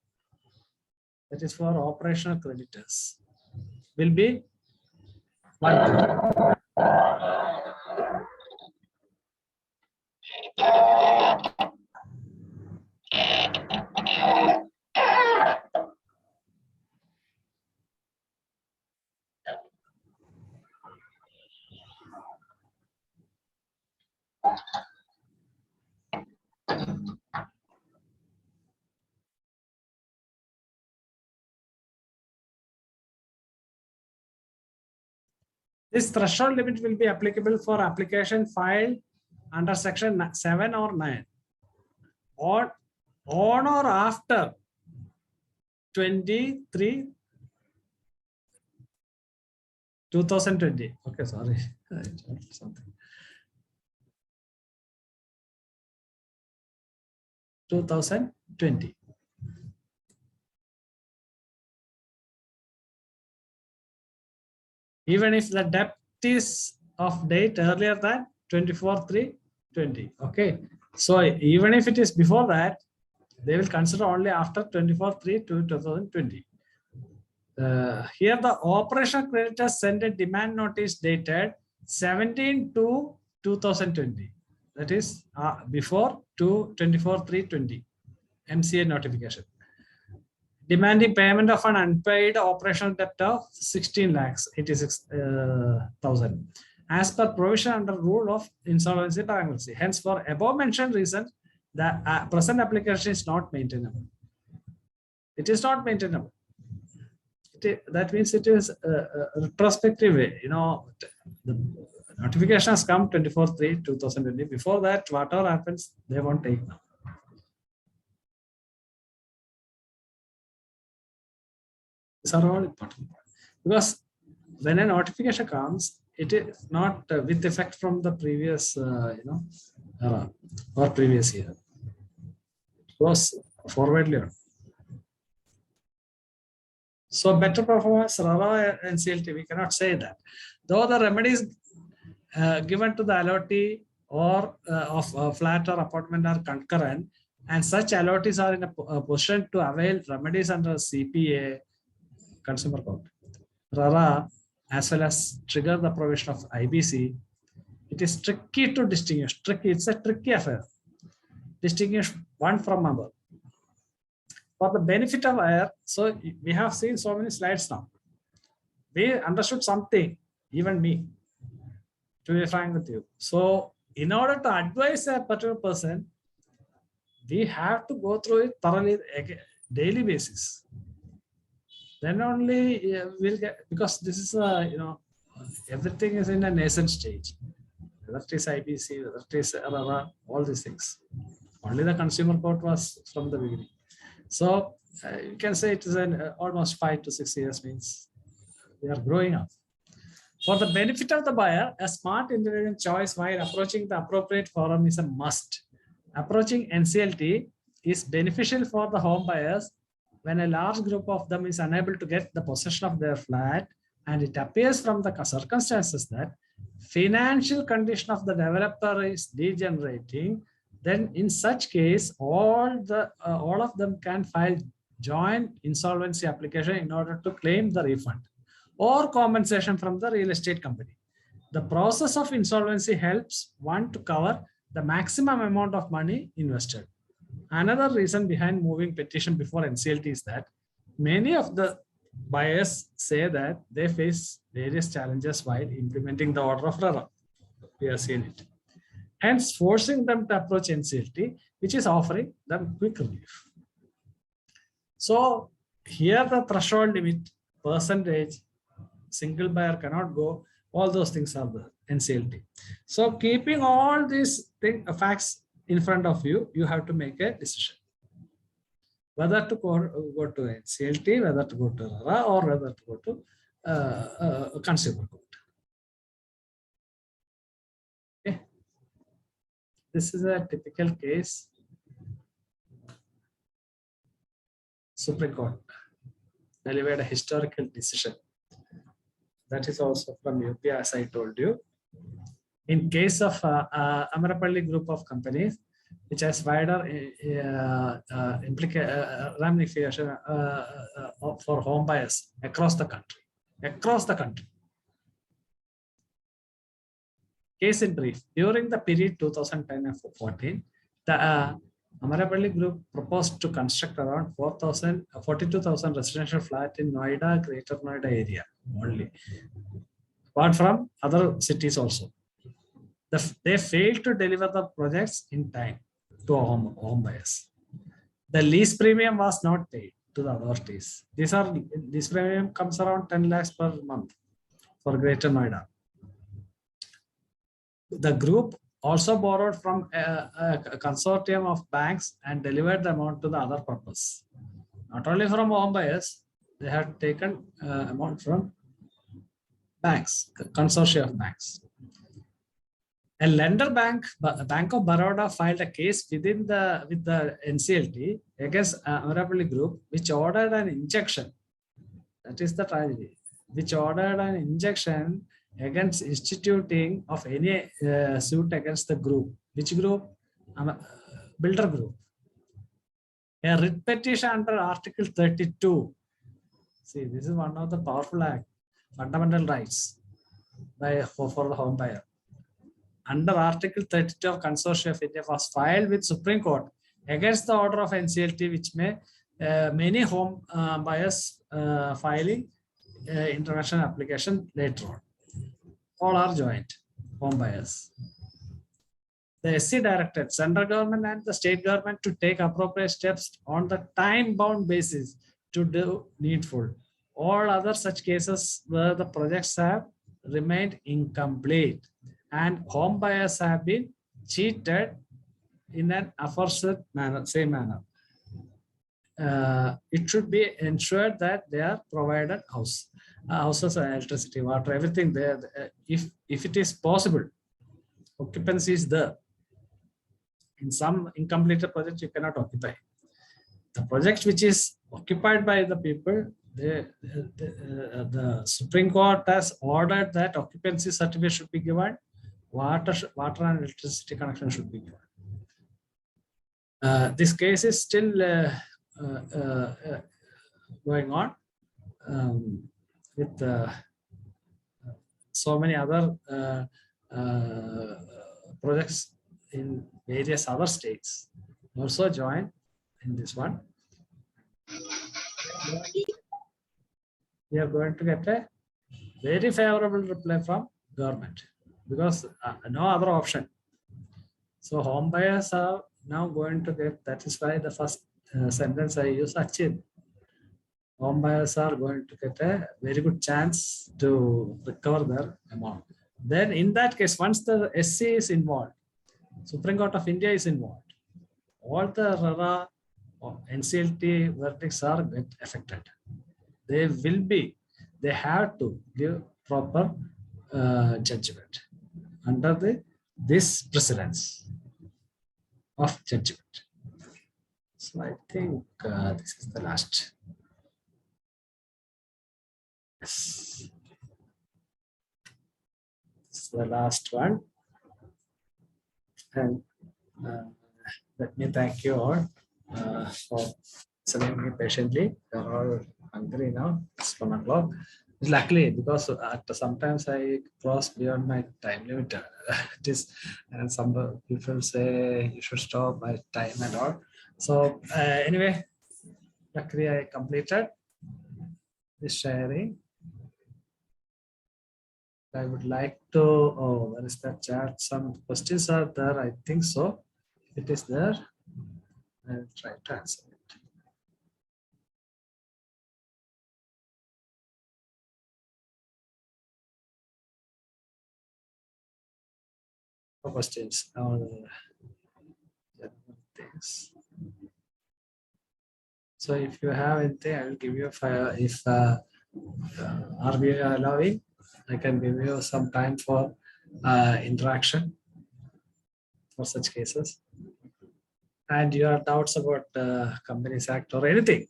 that is for operational creditors, will be 1. This threshold limit will be applicable for application filed under Section 7 or 9 or on or after 23/2020. Okay, sorry. Something. 2020. Even if the debt is of date earlier than 24/3/20. Okay. So even if it is before that, they will consider only after 24/3/2020. Here the operational creditors send a demand notice dated 17/2/2020. That is before 24/3/20 MCA notification. Demanding payment of an unpaid operational debt of 16,86,000 as per provision under rule of insolvency bankruptcy. Hence, for above mentioned reason, the present application is not maintainable. It is not maintainable. That means it is retrospective way. You know, the notification has come 24/3/2020. Before that, whatever happens, they won't take now. These are all important because when a notification comes, it is not with effect from the previous, era or previous year. It goes forwardly on. So better performance, RERA and NCLT, we cannot say that. Though the remedies given to the allotee or of flat or apartment are concurrent, and such allottees are in a position to avail remedies under CPA, Consumer Court, RERA, as well as trigger the provision of IBC, it is tricky to distinguish. It's a tricky affair. Distinguish one from another. For the benefit of air, so we have seen so many slides now. We understood something, even me, to be frank with you. So in order to advise a particular person, we have to go through it thoroughly, daily basis. Then only we'll get, because this is everything is in a nascent stage. Whether it is IBC, whether it is RERA, all these things. Only the consumer court was from the beginning. So you can say it is an almost 5 to 6 years means we are growing up. For the benefit of the buyer, a smart intelligent choice while approaching the appropriate forum is a must. Approaching NCLT is beneficial for the home buyers when a large group of them is unable to get the possession of their flat, and it appears from the circumstances that financial condition of the developer is degenerating. Then in such case, all of them can file joint insolvency application in order to claim the refund or compensation from the real estate company. The process of insolvency helps one to cover the maximum amount of money invested. Another reason behind moving petition before NCLT is that many of the buyers say that they face various challenges while implementing the order of RERA. We have seen it. Hence, forcing them to approach NCLT, which is offering them quick relief. So here the threshold limit, percentage, single buyer cannot go, all those things are the NCLT. So keeping all these facts in front of you, you have to make a decision. Whether to go to NCLT, whether to go to RERA, or whether to go to consumer court. Okay. This is a typical case. Supreme Court delivered a historical decision. That is also from UP, as I told you. In case of Amarapalli group of companies, which has wider ramification for home buyers across the country. Case in brief, during the period 2010 and 14, the Amarapalli group proposed to construct around 42,000 residential flats in Noida, Greater Noida area only, apart from other cities also. They failed to deliver the projects in time to home buyers. The lease premium was not paid to the authorities. This premium comes around 10 lakhs per month for Greater Noida. The group also borrowed from a consortium of banks and delivered the amount to the other purpose. Not only from home buyers, they had taken amount from banks, consortium of banks. A lender bank, Bank of Baroda, filed a case with the NCLT against Amarapalli Group, which ordered an injunction. That is the tragedy. Which ordered an injunction against instituting of any suit against the group. Which group? Builder group. A writ petition under Article 32. See, this is one of the powerful act, fundamental rights for the home buyer. Under Article 32 of Consortium of India was filed with Supreme Court against the order of NCLT, which may many home buyers filing international application later on. All are joint home buyers. The SC directed central government and the state government to take appropriate steps on the time-bound basis to do needful. All other such cases where the projects have remained incomplete and home buyers have been cheated in an aforesaid manner, same manner. It should be ensured that they are provided houses, electricity, water, everything there. If it is possible, occupancy is there. In some incompleted projects, you cannot occupy. The project which is occupied by the people, the Supreme Court has ordered that occupancy certificate should be given, water and electricity connection should be given. This case is still going on with so many other projects in various other states also join in this one. We are going to get a very favorable reply from government because no other option. So home buyers are now going to get, that is why the first sentence I use, achieve. Home buyers are going to get a very good chance to recover their amount. Then in that case, once the SC is involved, Supreme Court of India is involved, all the RERA or NCLT verdicts are get affected. They have to give proper judgment under this precedence of judgment. So I think this is the last. Yes. This is the last one. And let me thank you all for listening me patiently. You're all hungry now. It's 1 o'clock. Luckily, because sometimes I cross beyond my time limit. It is, and some people say you should stop my time and all. So anyway, luckily I completed this sharing. I would like to, oh, where is that chat? Some questions are there, I think so. If it is there, I'll try to answer it. No questions. Things. So if you have anything, I will give you if RBI allowing, I can give you some time for interaction for such cases. And your doubts about Companies Act or anything,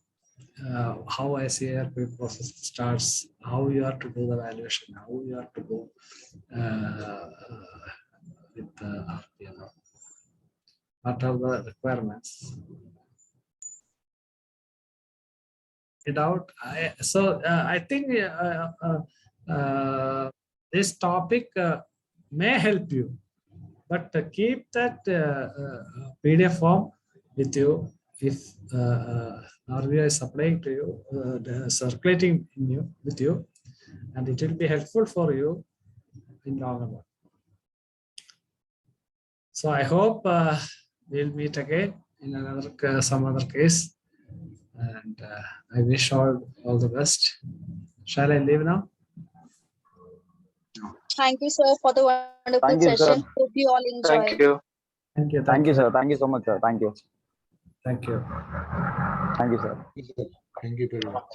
how ICARP process starts, how you have to do the valuation, how you have to go with the RBI, what are the requirements. I think this topic may help you, but keep that PDF form with you if RBI is supplying to you, circulating in you with you, and it will be helpful for you in long run. So I hope we'll meet again in another some other case. And I wish all the best. Shall I leave now? Thank you, sir, for the wonderful Thank you, sir. session. Hope you all enjoy. Thank you. Thank you. Thank you, sir. Thank you so much, sir. Thank you. Thank you. Thank you, sir. Thank you very much.